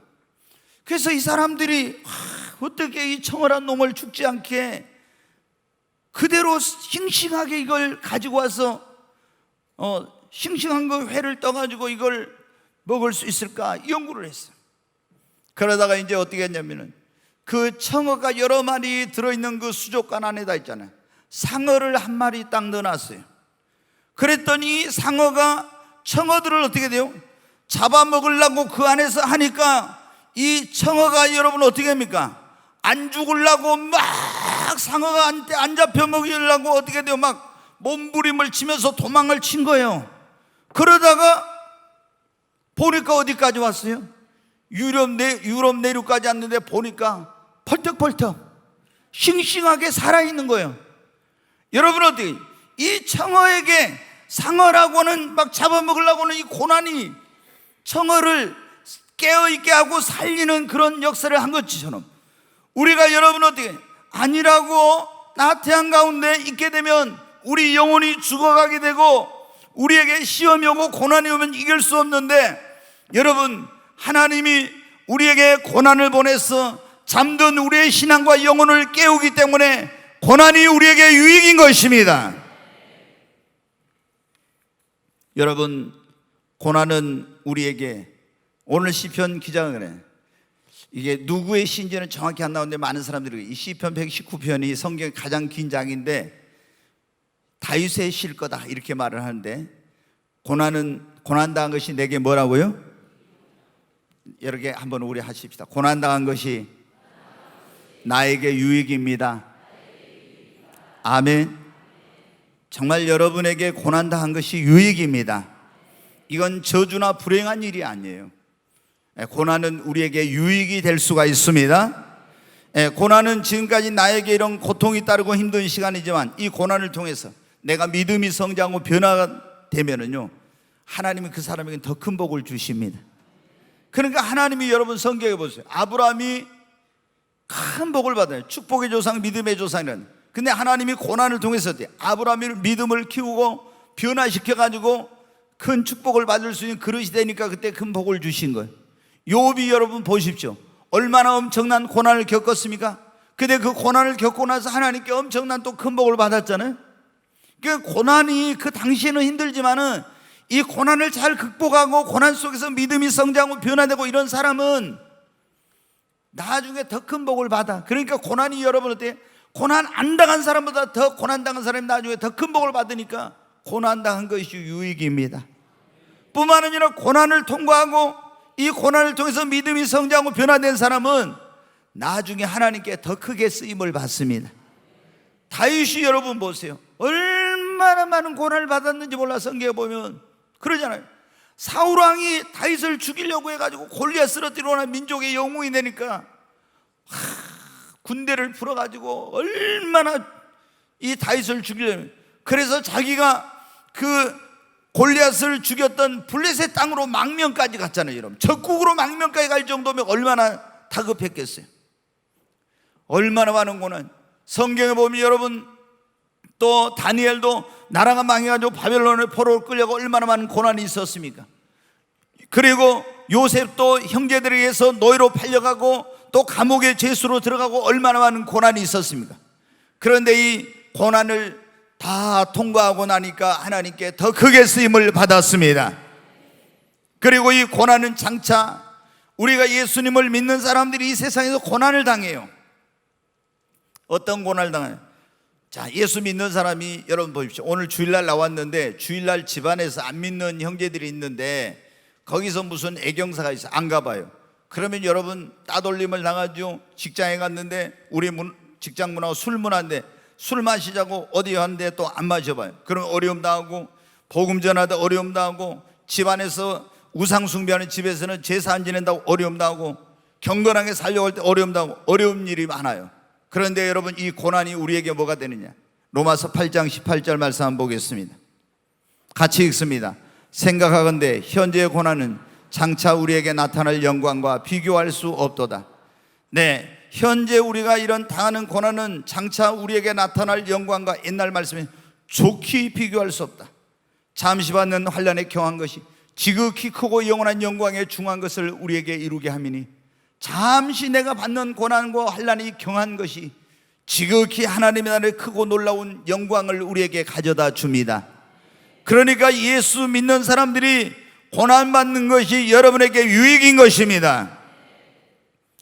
그래서 이 사람들이 어떻게 이 청어란 놈을 죽지 않게 그대로 싱싱하게 이걸 가지고 와서 싱싱한 거 회를 떠가지고 이걸 먹을 수 있을까 연구를 했어요. 그러다가 이제 어떻게 했냐면은 그 청어가 여러 마리 들어있는 그 수족관 안에다 있잖아요. 상어를 한 마리 딱 넣어놨어요. 그랬더니 상어가 청어들을 어떻게 돼요? 잡아먹으려고 그 안에서 하니까 이 청어가 여러분 어떻게 합니까? 안 죽으려고 막 상어가 안 잡혀 먹이려고 어떻게 돼요? 막 몸부림을 치면서 도망을 친 거예요. 그러다가 보니까 어디까지 왔어요? 유럽 내륙까지 왔는데 보니까 펄떡펄떡 싱싱하게 살아있는 거예요. 여러분 어떻게 이 청어에게 상어라고는 막 잡아먹으려고는 이 고난이 청어를 깨어있게 하고 살리는 그런 역사를 한 것처럼 우리가 여러분 어떻게 아니라고 나태한 가운데 있게 되면 우리 영혼이 죽어가게 되고 우리에게 시험이 오고 고난이 오면 이길 수 없는데, 여러분 하나님이 우리에게 고난을 보내서 잠든 우리의 신앙과 영혼을 깨우기 때문에 고난이 우리에게 유익인 것입니다. 여러분, 고난은 우리에게, 오늘 시편 기자가 그래, 이게 누구의 시인지는 정확히 안 나오는데 많은 사람들이 이 시편 119편이 성경의 가장 긴 장인데 다윗의 시일 거다 이렇게 말을 하는데, 고난당한 것이 내게 뭐라고요? 여러 개 한번 우리 하십시다. 고난당한 것이 나에게 유익입니다. 아멘. 정말 여러분에게 고난당한 것이 유익입니다. 이건 저주나 불행한 일이 아니에요. 고난은 우리에게 유익이 될 수가 있습니다. 고난은 지금까지 나에게 이런 고통이 따르고 힘든 시간이지만 이 고난을 통해서 내가 믿음이 성장하고 변화가 되면은요, 하나님이 그 사람에게 더 큰 복을 주십니다. 그러니까 하나님이 여러분 성경에 보세요. 아브라함이 큰 복을 받아요. 축복의 조상, 믿음의 조상이라는. 근데 하나님이 고난을 통해서 아브라함이 믿음을 키우고 변화시켜가지고 큰 축복을 받을 수 있는 그릇이 되니까 그때 큰 복을 주신 거예요. 욥이 여러분 보십시오. 얼마나 엄청난 고난을 겪었습니까? 근데 그 고난을 겪고 나서 하나님께 엄청난 또 큰 복을 받았잖아요. 그 고난이 그 당시에는 힘들지만은 이 고난을 잘 극복하고 고난 속에서 믿음이 성장하고 변화되고 이런 사람은 나중에 더 큰 복을 받아. 그러니까 고난이 여러분 어때? 고난 안 당한 사람보다 더 고난 당한 사람이 나중에 더 큰 복을 받으니까 고난 당한 것이 유익입니다. 뿐만 아니라 고난을 통과하고 이 고난을 통해서 믿음이 성장하고 변화된 사람은 나중에 하나님께 더 크게 쓰임을 받습니다. 다윗이 여러분 보세요. 얼마나 많은 고난을 받았는지 몰라. 성경에 보면 그러잖아요. 사울 왕이 다윗을 죽이려고 해가지고 골리앗 쓰러뜨리거나 민족의 영웅이 되니까 군대를 풀어가지고 얼마나 이 다윗을 죽이려면, 그래서 자기가 그 골리앗을 죽였던 블레셋 땅으로 망명까지 갔잖아요. 여러분 적국으로 망명까지 갈 정도면 얼마나 다급했겠어요. 얼마나 많은 고난. 성경에 보면 여러분 또 다니엘도 나라가 망해가지고 바벨론의 포로로 끌려고 얼마나 많은 고난이 있었습니까? 그리고 요셉도 형제들에 의해서 노예로 팔려가고 또 감옥의 죄수로 들어가고 얼마나 많은 고난이 있었습니까? 그런데 이 고난을 다 통과하고 나니까 하나님께 더 크게 쓰임을 받았습니다. 그리고 이 고난은 장차 우리가 예수님을 믿는 사람들이 이 세상에서 고난을 당해요. 어떤 고난을 당해요? 자, 예수 믿는 사람이 여러분 보십시오. 오늘 주일날 나왔는데 주일날 집안에서 안 믿는 형제들이 있는데 거기서 무슨 애경사가 있어 안 가봐요. 그러면 여러분 따돌림을 당하죠. 직장에 갔는데 우리 직장 문화고 술 문화인데 술 마시자고 어디 갔는데 또 안 마셔봐요. 그러면 어려움 당하고, 복음 전하다 어려움 당하고, 집안에서 우상 숭배하는 집에서는 제사 안 지낸다고 어려움 당하고, 경건하게 살려고 할 때 어려움 당하고, 어려운 일이 많아요. 그런데 여러분 이 고난이 우리에게 뭐가 되느냐? 로마서 8장 18절 말씀 한번 보겠습니다. 같이 읽습니다. 생각하건대 현재의 고난은 장차 우리에게 나타날 영광과 비교할 수 없도다. 네, 현재 우리가 이런 당하는 고난은 장차 우리에게 나타날 영광과 옛날 말씀에 좋게 비교할 수 없다. 잠시 받는 환난에 경한 것이 지극히 크고 영원한 영광에 중한 것을 우리에게 이루게 함이니, 잠시 내가 받는 고난과 환난이 경한 것이 지극히 하나님의 나라의 크고 놀라운 영광을 우리에게 가져다 줍니다. 그러니까 예수 믿는 사람들이 고난받는 것이 여러분에게 유익인 것입니다.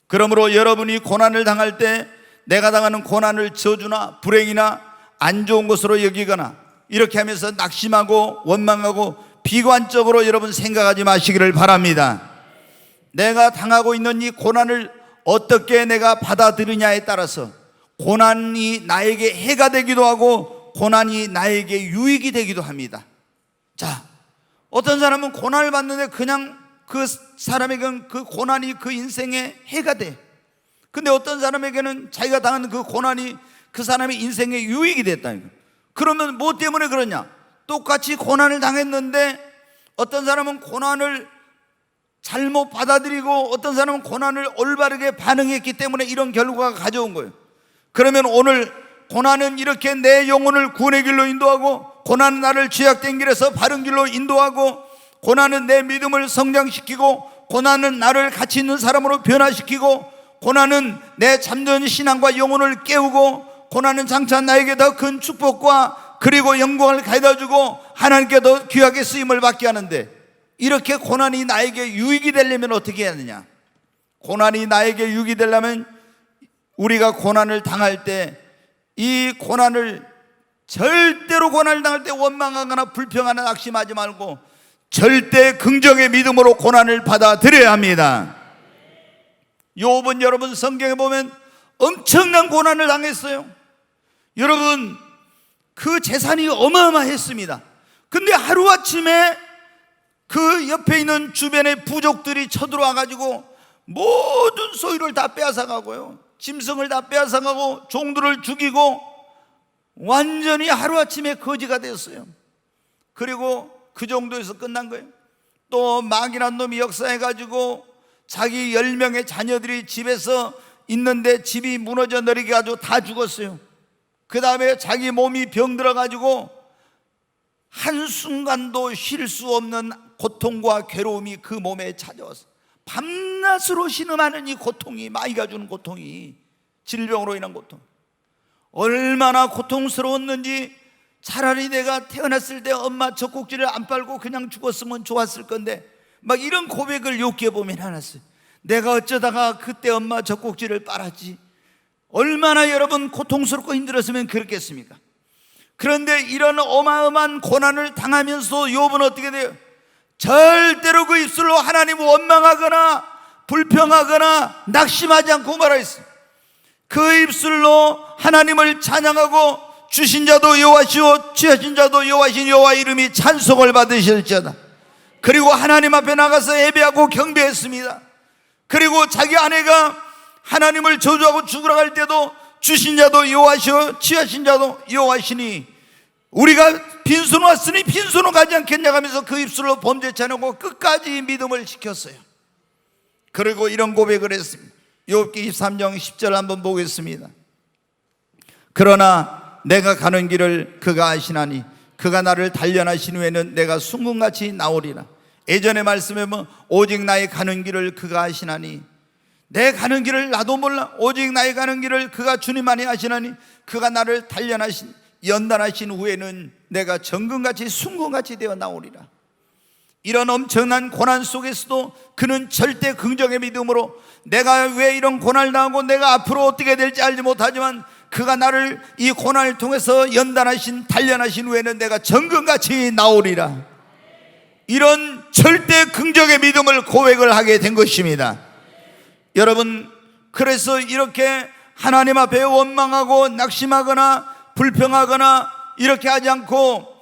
그러므로 여러분이 고난을 당할 때 내가 당하는 고난을 저주나 불행이나 안 좋은 것으로 여기거나 이렇게 하면서 낙심하고 원망하고 비관적으로 여러분 생각하지 마시기를 바랍니다. 내가 당하고 있는 이 고난을 어떻게 내가 받아들이냐에 따라서 고난이 나에게 해가 되기도 하고 고난이 나에게 유익이 되기도 합니다. 자, 어떤 사람은 고난을 받는데 그냥 그 사람에게는 그 고난이 그 인생의 해가 돼. 근데 어떤 사람에게는 자기가 당하는 그 고난이 그 사람의 인생의 유익이 됐다. 그러면 뭐 때문에 그러냐? 똑같이 고난을 당했는데 어떤 사람은 고난을 잘못 받아들이고 어떤 사람은 고난을 올바르게 반응했기 때문에 이런 결과가 가져온 거예요. 그러면 오늘 고난은 이렇게 내 영혼을 구원의 길로 인도하고, 고난은 나를 죄악된 길에서 바른 길로 인도하고, 고난은 내 믿음을 성장시키고, 고난은 나를 가치 있는 사람으로 변화시키고, 고난은 내 잠든 신앙과 영혼을 깨우고, 고난은 장차 나에게 더 큰 축복과 그리고 영광을 가져다주고 하나님께 더 귀하게 쓰임을 받게 하는데, 이렇게 고난이 나에게 유익이 되려면 어떻게 해야 하느냐? 고난이 나에게 유익이 되려면 우리가 고난을 당할 때 이 고난을 절대로 고난을 당할 때 원망하거나 불평하거나 낙심하지 말고 절대 긍정의 믿음으로 고난을 받아들여야 합니다. 욥은 여러분 성경에 보면 엄청난 고난을 당했어요. 여러분 그 재산이 어마어마했습니다. 근데 하루아침에 그 옆에 있는 주변의 부족들이 쳐들어와 가지고 모든 소유를 다 빼앗아가고요, 짐승을 다 빼앗아가고 종들을 죽이고 완전히 하루아침에 거지가 됐어요. 그리고 그 정도에서 끝난 거예요. 또 마귀란 놈이 역사해가지고 자기 10명의 자녀들이 집에서 있는데 집이 무너져 내리게 가지고 다 죽었어요. 그 다음에 자기 몸이 병들어가지고 한순간도 쉴 수 없는 고통과 괴로움이 그 몸에 찾아왔어요. 밤낮으로 신음하는 이 고통이, 마귀가 주는 고통이, 질병으로 인한 고통, 얼마나 고통스러웠는지. 차라리 내가 태어났을 때 엄마 젖꼭지를 안 빨고 그냥 죽었으면 좋았을 건데, 막 이런 고백을 욥기에 보면 해놨어요. 내가 어쩌다가 그때 엄마 젖꼭지를 빨았지. 얼마나 여러분 고통스럽고 힘들었으면 그렇겠습니까? 그런데 이런 어마어마한 고난을 당하면서 욥은 어떻게 돼요? 절대로 그 입술로 하나님을 원망하거나 불평하거나 낙심하지 않고 말하였어요. 그 입술로 하나님을 찬양하고 주신 자도 여호와시오 취하신 자도 여호와신 여호와 이름이 찬송을 받으실지어다. 그리고 하나님 앞에 나가서 예배하고 경배했습니다. 그리고 자기 아내가 하나님을 저주하고 죽으러 갈 때도 주신 자도 여호와시오 취하신 자도 여호와시니 우리가 빈손 왔으니 빈손으로 가지 않겠냐 하면서 그 입술로 범죄치 않고 끝까지 믿음을 지켰어요. 그리고 이런 고백을 했습니다. 욥기 23장 10절 한번 보겠습니다. 그러나 내가 가는 길을 그가 아시나니 그가 나를 단련하신 후에는 내가 순금같이 나오리라. 예전에 말씀에 보면 오직 나의 가는 길을 그가 아시나니, 내 가는 길을 나도 몰라. 오직 나의 가는 길을 그가 주님만이 아시나니 그가 나를 단련하신 연단하신 후에는 내가 정금같이 순금같이 되어 나오리라. 이런 엄청난 고난 속에서도 그는 절대 긍정의 믿음으로 내가 왜 이런 고난을 당하고 내가 앞으로 어떻게 될지 알지 못하지만 그가 나를 이 고난을 통해서 연단하신 단련하신 후에는 내가 정금같이 나오리라. 이런 절대 긍정의 믿음을 고백을 하게 된 것입니다. 여러분, 그래서 이렇게 하나님 앞에 원망하고 낙심하거나 불평하거나 이렇게 하지 않고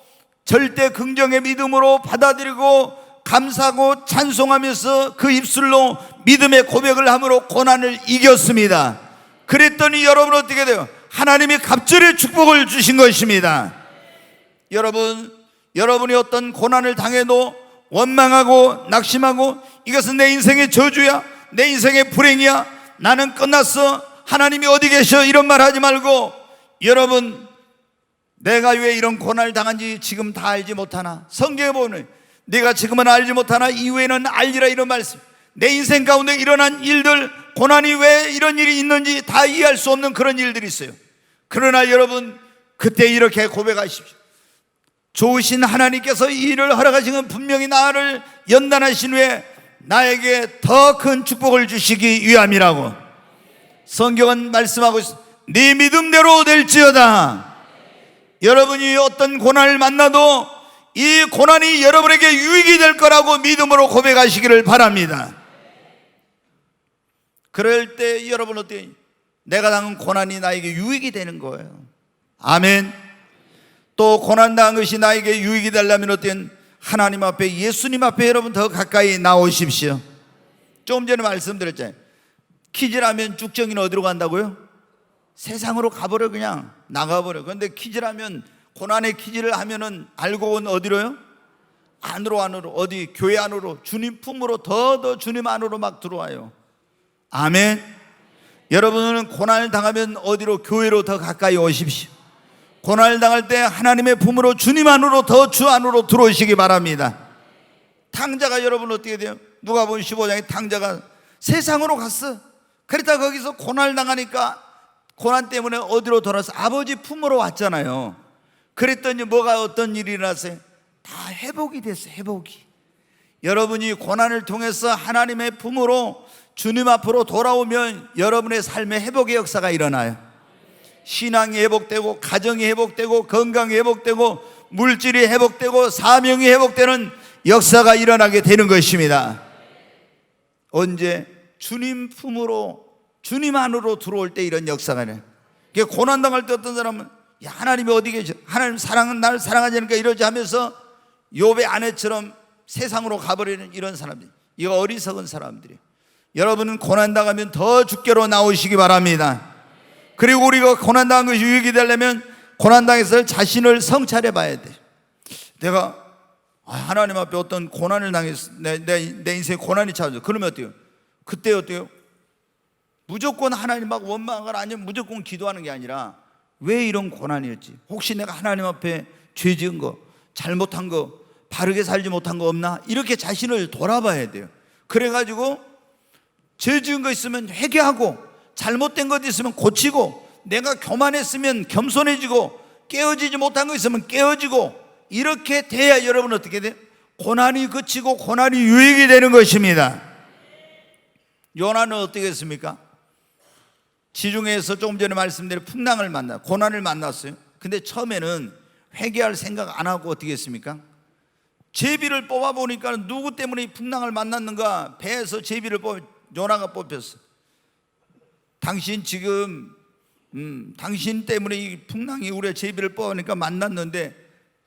절대 긍정의 믿음으로 받아들이고 감사하고 찬송하면서 그 입술로 믿음의 고백을 함으로 고난을 이겼습니다. 그랬더니 여러분 어떻게 돼요? 하나님이 갑절의 축복을 주신 것입니다. 여러분이 어떤 고난을 당해도 원망하고 낙심하고 이것은 내 인생의 저주야, 내 인생의 불행이야, 나는 끝났어, 하나님이 어디 계셔, 이런 말 하지 말고, 여러분, 내가 왜 이런 고난을 당한지 지금 다 알지 못하나? 성경에 보면 네가 지금은 알지 못하나 이후에는 알리라, 이런 말씀. 내 인생 가운데 일어난 일들, 고난이 왜 이런 일이 있는지 다 이해할 수 없는 그런 일들이 있어요. 그러나 여러분, 그때 이렇게 고백하십시오. 좋으신 하나님께서 이 일을 허락하신 건 분명히 나를 연단하신 후에 나에게 더 큰 축복을 주시기 위함이라고 성경은 말씀하고 있습니다. 네 믿음대로 될지어다. 여러분이 어떤 고난을 만나도 이 고난이 여러분에게 유익이 될 거라고 믿음으로 고백하시기를 바랍니다. 그럴 때 여러분 어때요? 내가 당한 고난이 나에게 유익이 되는 거예요. 아멘. 또 고난당한 것이 나에게 유익이 되려면 어때요? 하나님 앞에, 예수님 앞에 여러분 더 가까이 나오십시오. 조금 전에 말씀드렸잖아요. 퀴즈라면 쭉정이는 어디로 간다고요? 세상으로 가버려, 그냥 나가버려. 그런데 퀴즈라면, 고난의 퀴즈를 하면은 알고 온 어디로요? 안으로 어디 교회 안으로, 주님 품으로, 더 주님 안으로 막 들어와요. 아멘. 여러분은 고난을 당하면 어디로? 교회로 더 가까이 오십시오. 고난을 당할 때 하나님의 품으로, 주님 안으로, 더 주 안으로 들어오시기 바랍니다. 탕자가 여러분 어떻게 돼요? 누가복음 15장에 탕자가 세상으로 갔어. 그러다 거기서 고난을 당하니까 고난 때문에 어디로 돌아서 아버지 품으로 왔잖아요. 그랬더니 뭐가, 어떤 일이 일어났어요? 다 회복이 됐어요. 회복이. 여러분이 고난을 통해서 하나님의 품으로, 주님 앞으로 돌아오면 여러분의 삶에 회복의 역사가 일어나요. 신앙이 회복되고, 가정이 회복되고, 건강이 회복되고, 물질이 회복되고, 사명이 회복되는 역사가 일어나게 되는 것입니다. 언제? 주님 품으로, 주님 안으로 들어올 때 이런 역사가 일어나요. 고난당할 때 어떤 사람은 야, 하나님이 어디 계셔? 하나님 사랑은 나를 사랑하지 않으니까 이러지 하면서 욥의 아내처럼 세상으로 가버리는 이런 사람들, 이거 어리석은 사람들이에요. 여러분은 고난당하면 더 주께로 나오시기 바랍니다. 그리고 우리가 고난당한 것이 유익이 되려면 고난당해서 자신을 성찰해 봐야 돼. 내가 하나님 앞에 어떤 고난을 당했어, 내 인생에 고난이 찾아져. 그러면 어때요? 그때 어때요? 무조건 하나님 막 원망하거나 아니면 무조건 기도하는 게 아니라 왜 이런 고난이었지? 혹시 내가 하나님 앞에 죄 지은 거, 잘못한 거, 바르게 살지 못한 거 없나? 이렇게 자신을 돌아봐야 돼요. 그래가지고 죄 지은 거 있으면 회개하고, 잘못된 것 있으면 고치고, 내가 교만했으면 겸손해지고, 깨어지지 못한 거 있으면 깨어지고, 이렇게 돼야 여러분 어떻게 돼요? 고난이 그치고 고난이 유익이 되는 것입니다. 요나는 어떻게 했습니까? 지중해에서 조금 전에 말씀드린 풍랑을 고난을 만났어요. 근데 처음에는 회개할 생각 안 하고 어떻게 했습니까? 제비를 뽑아보니까 누구 때문에 이 풍랑을 만났는가? 배에서 제비를 요나가 뽑혔어. 당신 지금 당신 때문에 이 풍랑이 우리의 제비를 뽑으니까 만났는데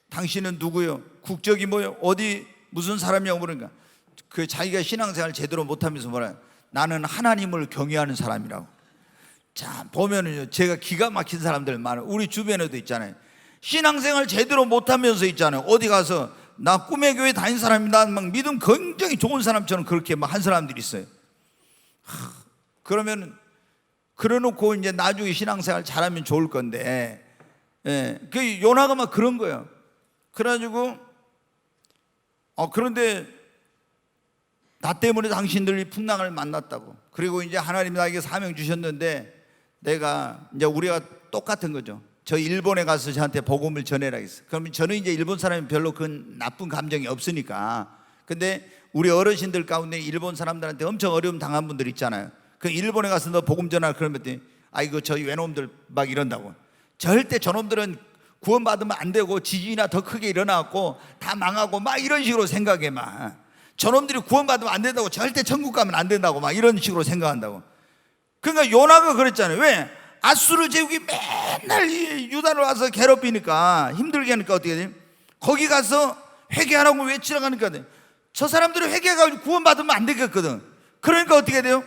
당신은 누구요? 국적이 뭐요? 어디 무슨 사람이냐고 그러니까 그 자기가 신앙생활 제대로 못하면서 뭐라, 나는 하나님을 경외하는 사람이라고. 자, 보면은요, 제가 기가 막힌 사람들 많아요. 우리 주변에도 있잖아요. 신앙생활 제대로 못하면서 있잖아요. 어디 가서 나 꿈의 교회 다닌 사람이다, 막 믿음 굉장히 좋은 사람처럼 그렇게 막 한 사람들이 있어요. 그러면 그래놓고 이제 나중에 신앙생활 잘하면 좋을 건데, 예, 그 요나가 막 그런 거예요. 그래가지고 그런데 나 때문에 당신들이 풍랑을 만났다고. 그리고 이제 하나님이 나에게 사명 주셨는데 내가 이제 우리가 똑같은 거죠. 저 일본에 가서 저한테 복음을 전해라 했어. 그러면 저는 이제 일본 사람이 별로 그 나쁜 감정이 없으니까. 근데 우리 어르신들 가운데 일본 사람들한테 엄청 어려움 당한 분들 있잖아요. 그 일본에 가서 너 복음 전하라 그러면 아이고 저 외놈들 막 이런다고. 절대 저놈들은 구원받으면 안 되고 지진이나 더 크게 일어나고 다 망하고 막 이런 식으로 생각해. 막 저놈들이 구원받으면 안 된다고, 절대 천국 가면 안 된다고 막 이런 식으로 생각한다고. 그러니까 요나가 그랬잖아요. 왜? 아수르 제국이 맨날 유다를 와서 괴롭히니까 힘들게 하니까 어떻게 돼요? 거기 가서 회개하라고 외치라고 하니까 저 사람들은 회개해가지고 구원받으면 안 되겠거든. 그러니까 어떻게 돼요?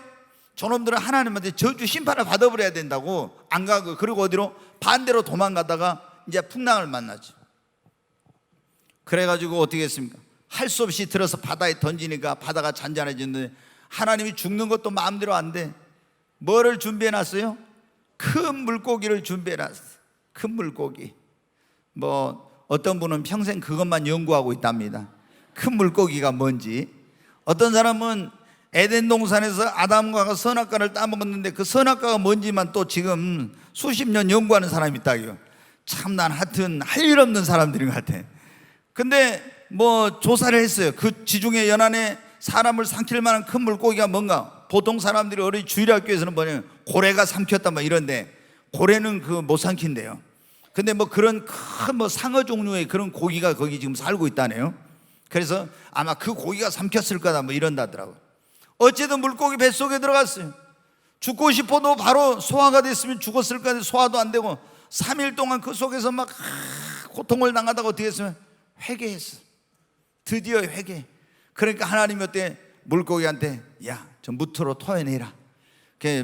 저놈들은 하나님한테 저주 심판을 받아버려야 된다고 안 가고, 그리고 어디로? 반대로 도망가다가 이제 풍랑을 만나죠. 그래가지고 어떻게 했습니까? 할 수 없이 들어서 바다에 던지니까 바다가 잔잔해졌는데 하나님이 죽는 것도 마음대로 안 돼. 뭐를 준비해놨어요? 큰 물고기를 준비해놨어요. 큰 물고기. 뭐 어떤 분은 평생 그것만 연구하고 있답니다. 큰 물고기가 뭔지. 어떤 사람은 에덴 동산에서 아담과 선악과를 따먹었는데 그 선악과가 뭔지만 또 지금 수십 년 연구하는 사람이 있다고요. 참 난 하여튼 할 일 없는 사람들인 것 같아. 근데 뭐 조사를 했어요. 그 지중해 연안에 사람을 삼킬 만한 큰 물고기가 뭔가. 보통 사람들이 어린 주일학교에서는 뭐냐면 고래가 삼켰다 뭐 이런데, 고래는 그 못 삼킨대요. 근데 뭐 그런 큰 뭐 상어 종류의 그런 고기가 거기 지금 살고 있다네요. 그래서 아마 그 고기가 삼켰을 거다 뭐 이런다더라고. 어쨌든 물고기 뱃속에 들어갔어요. 죽고 싶어도 바로 소화가 됐으면 죽었을 건데 소화도 안 되고 3일 동안 그 속에서 막 고통을 당하다가 어떻게 했으면 회개했어. 드디어 회개. 그러니까 하나님이 어때? 물고기한테 야, 저 무트로 토해내라.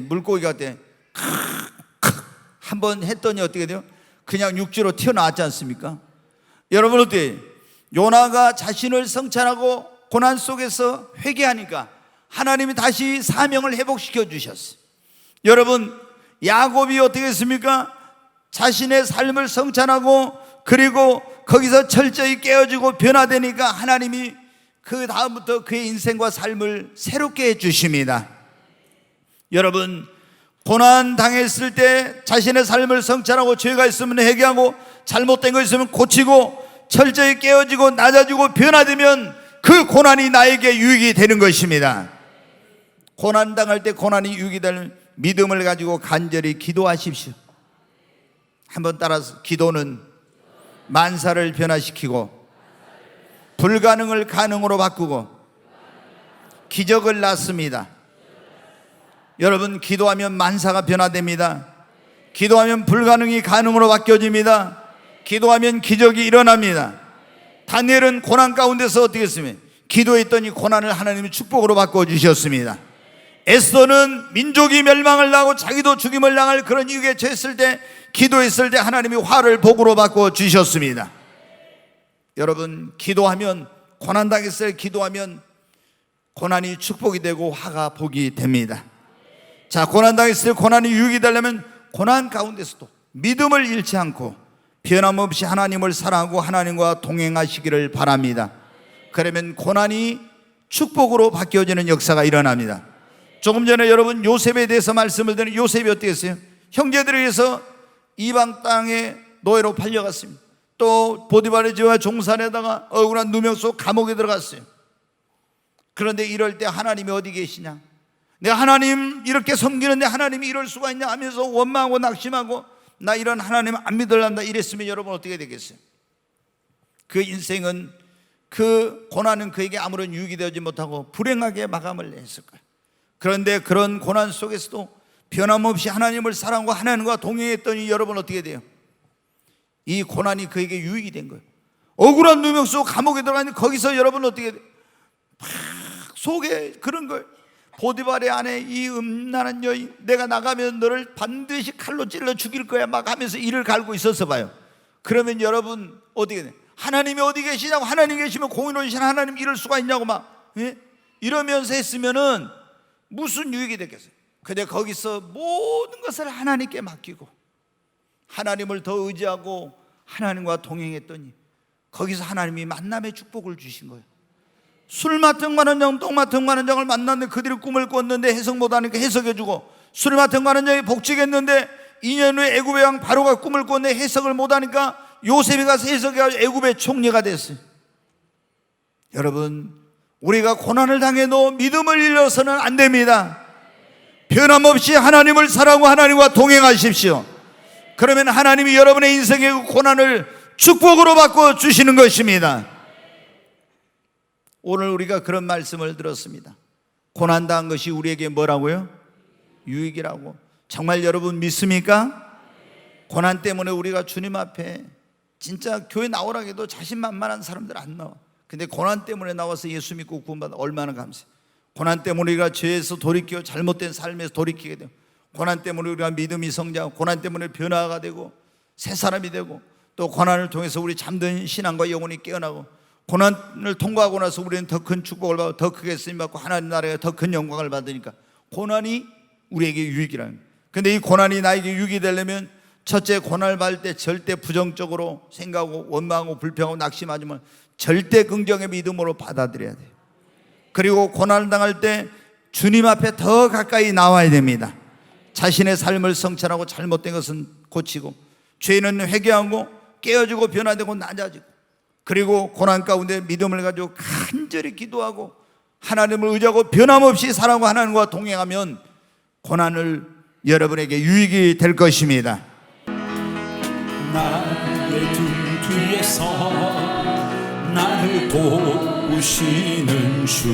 물고기가 어때? 한번 했더니 어떻게 돼요? 그냥 육지로 튀어나왔지 않습니까? 여러분 어때요? 요나가 자신을 성찰하고 고난 속에서 회개하니까 하나님이 다시 사명을 회복시켜 주셨어요. 여러분, 야곱이 어떻게 했습니까? 자신의 삶을 성찰하고 그리고 거기서 철저히 깨어지고 변화되니까 하나님이 그 다음부터 그의 인생과 삶을 새롭게 해주십니다. 여러분, 고난 당했을 때 자신의 삶을 성찰하고 죄가 있으면 회개하고 잘못된 거 있으면 고치고 철저히 깨어지고 낮아지고 변화되면 그 고난이 나에게 유익이 되는 것입니다. 고난 당할 때 고난이 유익이 되는 믿음을 가지고 간절히 기도하십시오. 한번 따라서, 기도는 만사를 변화시키고 불가능을 가능으로 바꾸고 기적을 낳습니다. 여러분, 기도하면 만사가 변화됩니다. 기도하면 불가능이 가능으로 바뀌어집니다. 기도하면 기적이 일어납니다. 다니엘은 고난 가운데서 어떻게 했으면 기도했더니 고난을 하나님이 축복으로 바꿔주셨습니다. 에스더는 민족이 멸망을 당하고 자기도 죽임을 당할 그런 위기에 처했을 때 기도했을 때 하나님이 화를 복으로 바꿔주셨습니다. 여러분, 기도하면, 고난당했을 때 기도하면 고난이 축복이 되고 화가 복이 됩니다. 자, 고난당했을 때 고난이 유익이 되려면 고난 가운데서도 믿음을 잃지 않고 변함없이 하나님을 사랑하고 하나님과 동행하시기를 바랍니다. 그러면 고난이 축복으로 바뀌어지는 역사가 일어납니다. 조금 전에 여러분 요셉에 대해서 말씀을 드린 요셉이 어떻게 했어요? 형제들에 의해서 이방 땅에 노예로 팔려갔습니다. 또 보디발의 집와 종살에다가 억울한 누명 속 감옥에 들어갔어요. 그런데 이럴 때 하나님이 어디 계시냐? 내 하나님 이렇게 섬기는데 하나님이 이럴 수가 있냐 하면서 원망하고 낙심하고 나 이런 하나님 안 믿을란다 이랬으면 여러분 어떻게 되겠어요? 그 인생은, 그 고난은 그에게 아무런 유익이 되지 못하고 불행하게 마감을 했을 거예요. 그런데 그런 고난 속에서도 변함없이 하나님을 사랑하고 하나님과 동행했더니 여러분 어떻게 돼요? 이 고난이 그에게 유익이 된 거예요. 억울한 누명 속 감옥에 들어가는데 거기서 여러분 어떻게 돼요? 막 속에 그런 걸, 보디발의 아내 이 음란한 여인, 내가 나가면 너를 반드시 칼로 찔러 죽일 거야 막 하면서 이를 갈고 있었어 봐요. 그러면 여러분 어떻게 돼요? 하나님이 어디 계시냐고, 하나님 계시면 공의로우신 하나님 이럴 수가 있냐고 막 이러면서 했으면은 무슨 유익이 됐겠어요? 근데 거기서 모든 것을 하나님께 맡기고 하나님을 더 의지하고 하나님과 동행했더니 거기서 하나님이 만남의 축복을 주신 거예요. 술 맡은 관원장, 똥 맡은 관원장을 만났는데 그들이 꿈을 꿨는데 해석 못하니까 해석해주고, 술 맡은 관원장이 복직했는데 2년 후에 애굽의 왕 바로가 꿈을 꿨는데 해석을 못하니까 요셉이 가서 해석해가지고 애굽의 총리가 됐어요. 여러분, 우리가 고난을 당해도 믿음을 잃어서는 안 됩니다. 변함없이 하나님을 사랑하고 하나님과 동행하십시오. 그러면 하나님이 여러분의 인생의 고난을 축복으로 바꿔 주시는 것입니다. 오늘 우리가 그런 말씀을 들었습니다. 고난당한 것이 우리에게 뭐라고요? 유익이라고. 정말 여러분 믿습니까? 고난 때문에 우리가 주님 앞에 진짜 교회 나오라고 해도 자신만만한 사람들 안 나와. 근데 고난 때문에 나와서 예수 믿고 구원받아 얼마나 감사해요. 고난 때문에 우리가 죄에서 돌이켜 잘못된 삶에서 돌이키게 되고, 고난 때문에 우리가 믿음이 성장하고, 고난 때문에 변화가 되고 새 사람이 되고, 또 고난을 통해서 우리 잠든 신앙과 영혼이 깨어나고, 고난을 통과하고 나서 우리는 더 큰 축복을 받고 더 크게 쓰임받고 하나님 나라에 더 큰 영광을 받으니까 고난이 우리에게 유익이라는 거예요. 근데 이 고난이 나에게 유익이 되려면 첫째, 고난을 받을 때 절대 부정적으로 생각하고 원망하고 불평하고 낙심하지만 절대 긍정의 믿음으로 받아들여야 돼요. 그리고 고난을 당할 때 주님 앞에 더 가까이 나와야 됩니다. 자신의 삶을 성찰하고 잘못된 것은 고치고, 죄는 회개하고 깨어지고 변화되고 낮아지고, 그리고 고난 가운데 믿음을 가지고 간절히 기도하고 하나님을 의지하고 변함없이 사랑하고 하나님과 동행하면 고난을 여러분에게 유익이 될 것입니다. 나의 등 뒤에서 나를 도우시는 주,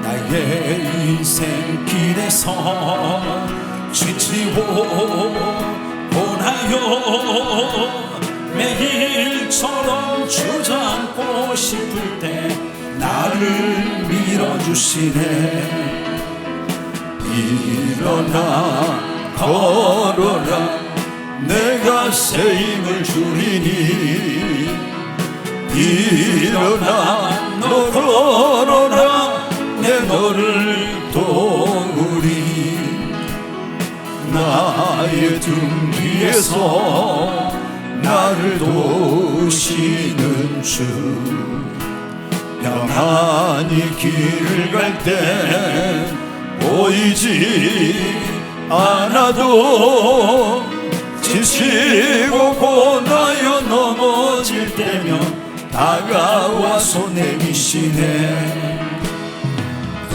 나의 인생 길에서 지치고 고나요 매일처럼 주저앉고 싶을 때 나를 밀어주시네. 일어나 걸어라 내가 새 힘을 주리니, 일어나 너 걸어라 내 너를 도우리. 나의 등 뒤에서 나를 도우시는 주, 평안히 길을 갈 때 보이지 않아도 지치고 고나여 넘어질 때면 다가와서 내미시네.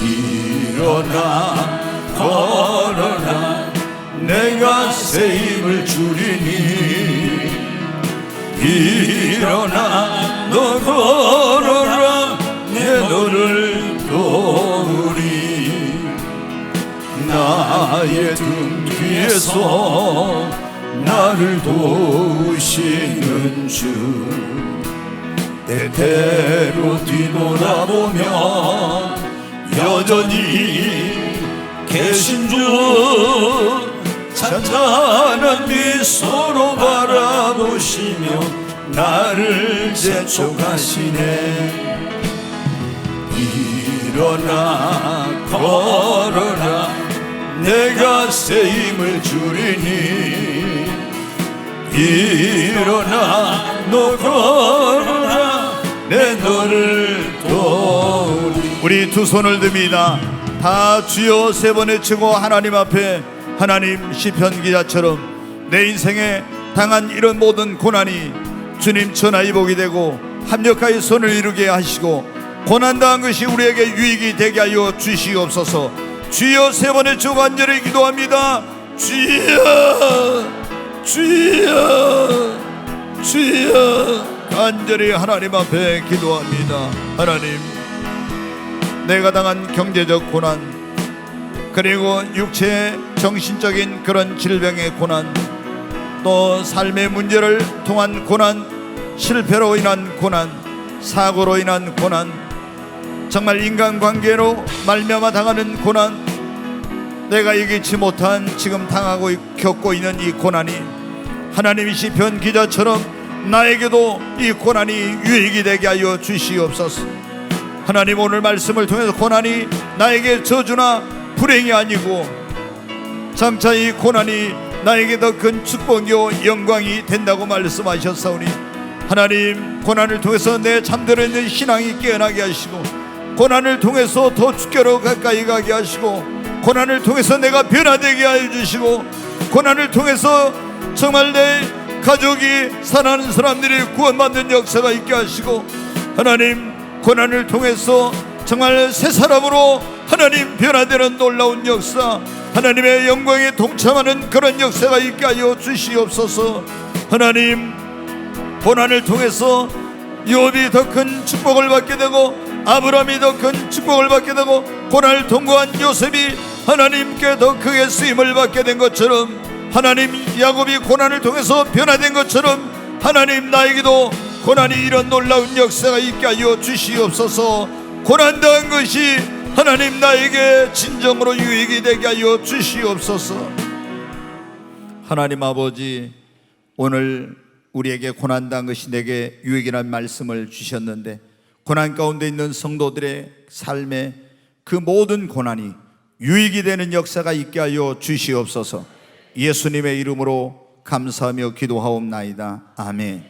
일어나 걸어라 내가 새 힘을 주리니, 일어나 너 걸어라 내 너를 도우리. 나의 등 뒤에서 나를 도우시는 주, 때때로 뒤돌아보면 여전히 계신 주, 찬찬한 미소로 바라보시며 나를 재촉하시네. 일어나 걸어라 내가 새 힘을 주리니, 일어나 너 걸어라 내 너를 도우리. 우리 두 손을 듭니다. 다 주여 세 번 외치고 하나님 앞에, 하나님 시편 기자처럼 내 인생에 당한 이런 모든 고난이 주님 전하의 복이 되고 합력하여 손을 이루게 하시고 고난당한 것이 우리에게 유익이 되게 하여 주시옵소서. 주여, 세 번의 주 간절히 기도합니다. 주여, 주여, 주여. 간절히 하나님 앞에 기도합니다. 하나님, 내가 당한 경제적 고난, 그리고 육체 정신적인 그런 질병의 고난, 또 삶의 문제를 통한 고난, 실패로 인한 고난, 사고로 인한 고난, 정말 인간관계로 말미암아 당하는 고난, 내가 이기지 못한 지금 당하고 겪고 있는 이 고난이 하나님이 시편 기자처럼 나에게도 이 고난이 유익이 되게 하여 주시옵소서. 하나님, 오늘 말씀을 통해서 고난이 나에게 저주나 불행이 아니고 장차 이 고난이 나에게 더 큰 축복이요 영광이 된다고 말씀하셨사오니, 하나님, 고난을 통해서 내 잠들어 있는 신앙이 깨어나게 하시고, 고난을 통해서 더 주께로 가까이 가게 하시고, 고난을 통해서 내가 변화되게 하여 주시고, 고난을 통해서 정말 내 가족이, 사랑하는 사람들이 구원받는 역사가 있게 하시고, 하나님, 고난을 통해서 정말 새 사람으로 하나님 변화되는 놀라운 역사, 하나님의 영광에 동참하는 그런 역사가 있게 하여 주시옵소서. 하나님, 고난을 통해서 욥이 더 큰 축복을 받게 되고, 아브라함이 더 큰 축복을 받게 되고, 고난을 통과한 요셉이 하나님께 더 크게 쓰임을 받게 된 것처럼, 하나님, 야곱이 고난을 통해서 변화된 것처럼, 하나님, 나에게도 고난이 이런 놀라운 역사가 있게 하여 주시옵소서. 고난당한 것이 하나님 나에게 진정으로 유익이 되게 하여 주시옵소서. 하나님 아버지, 오늘 우리에게 고난당한 것이 내게 유익이라는 말씀을 주셨는데, 고난 가운데 있는 성도들의 삶에 그 모든 고난이 유익이 되는 역사가 있게 하여 주시옵소서. 예수님의 이름으로 감사하며 기도하옵나이다. 아멘.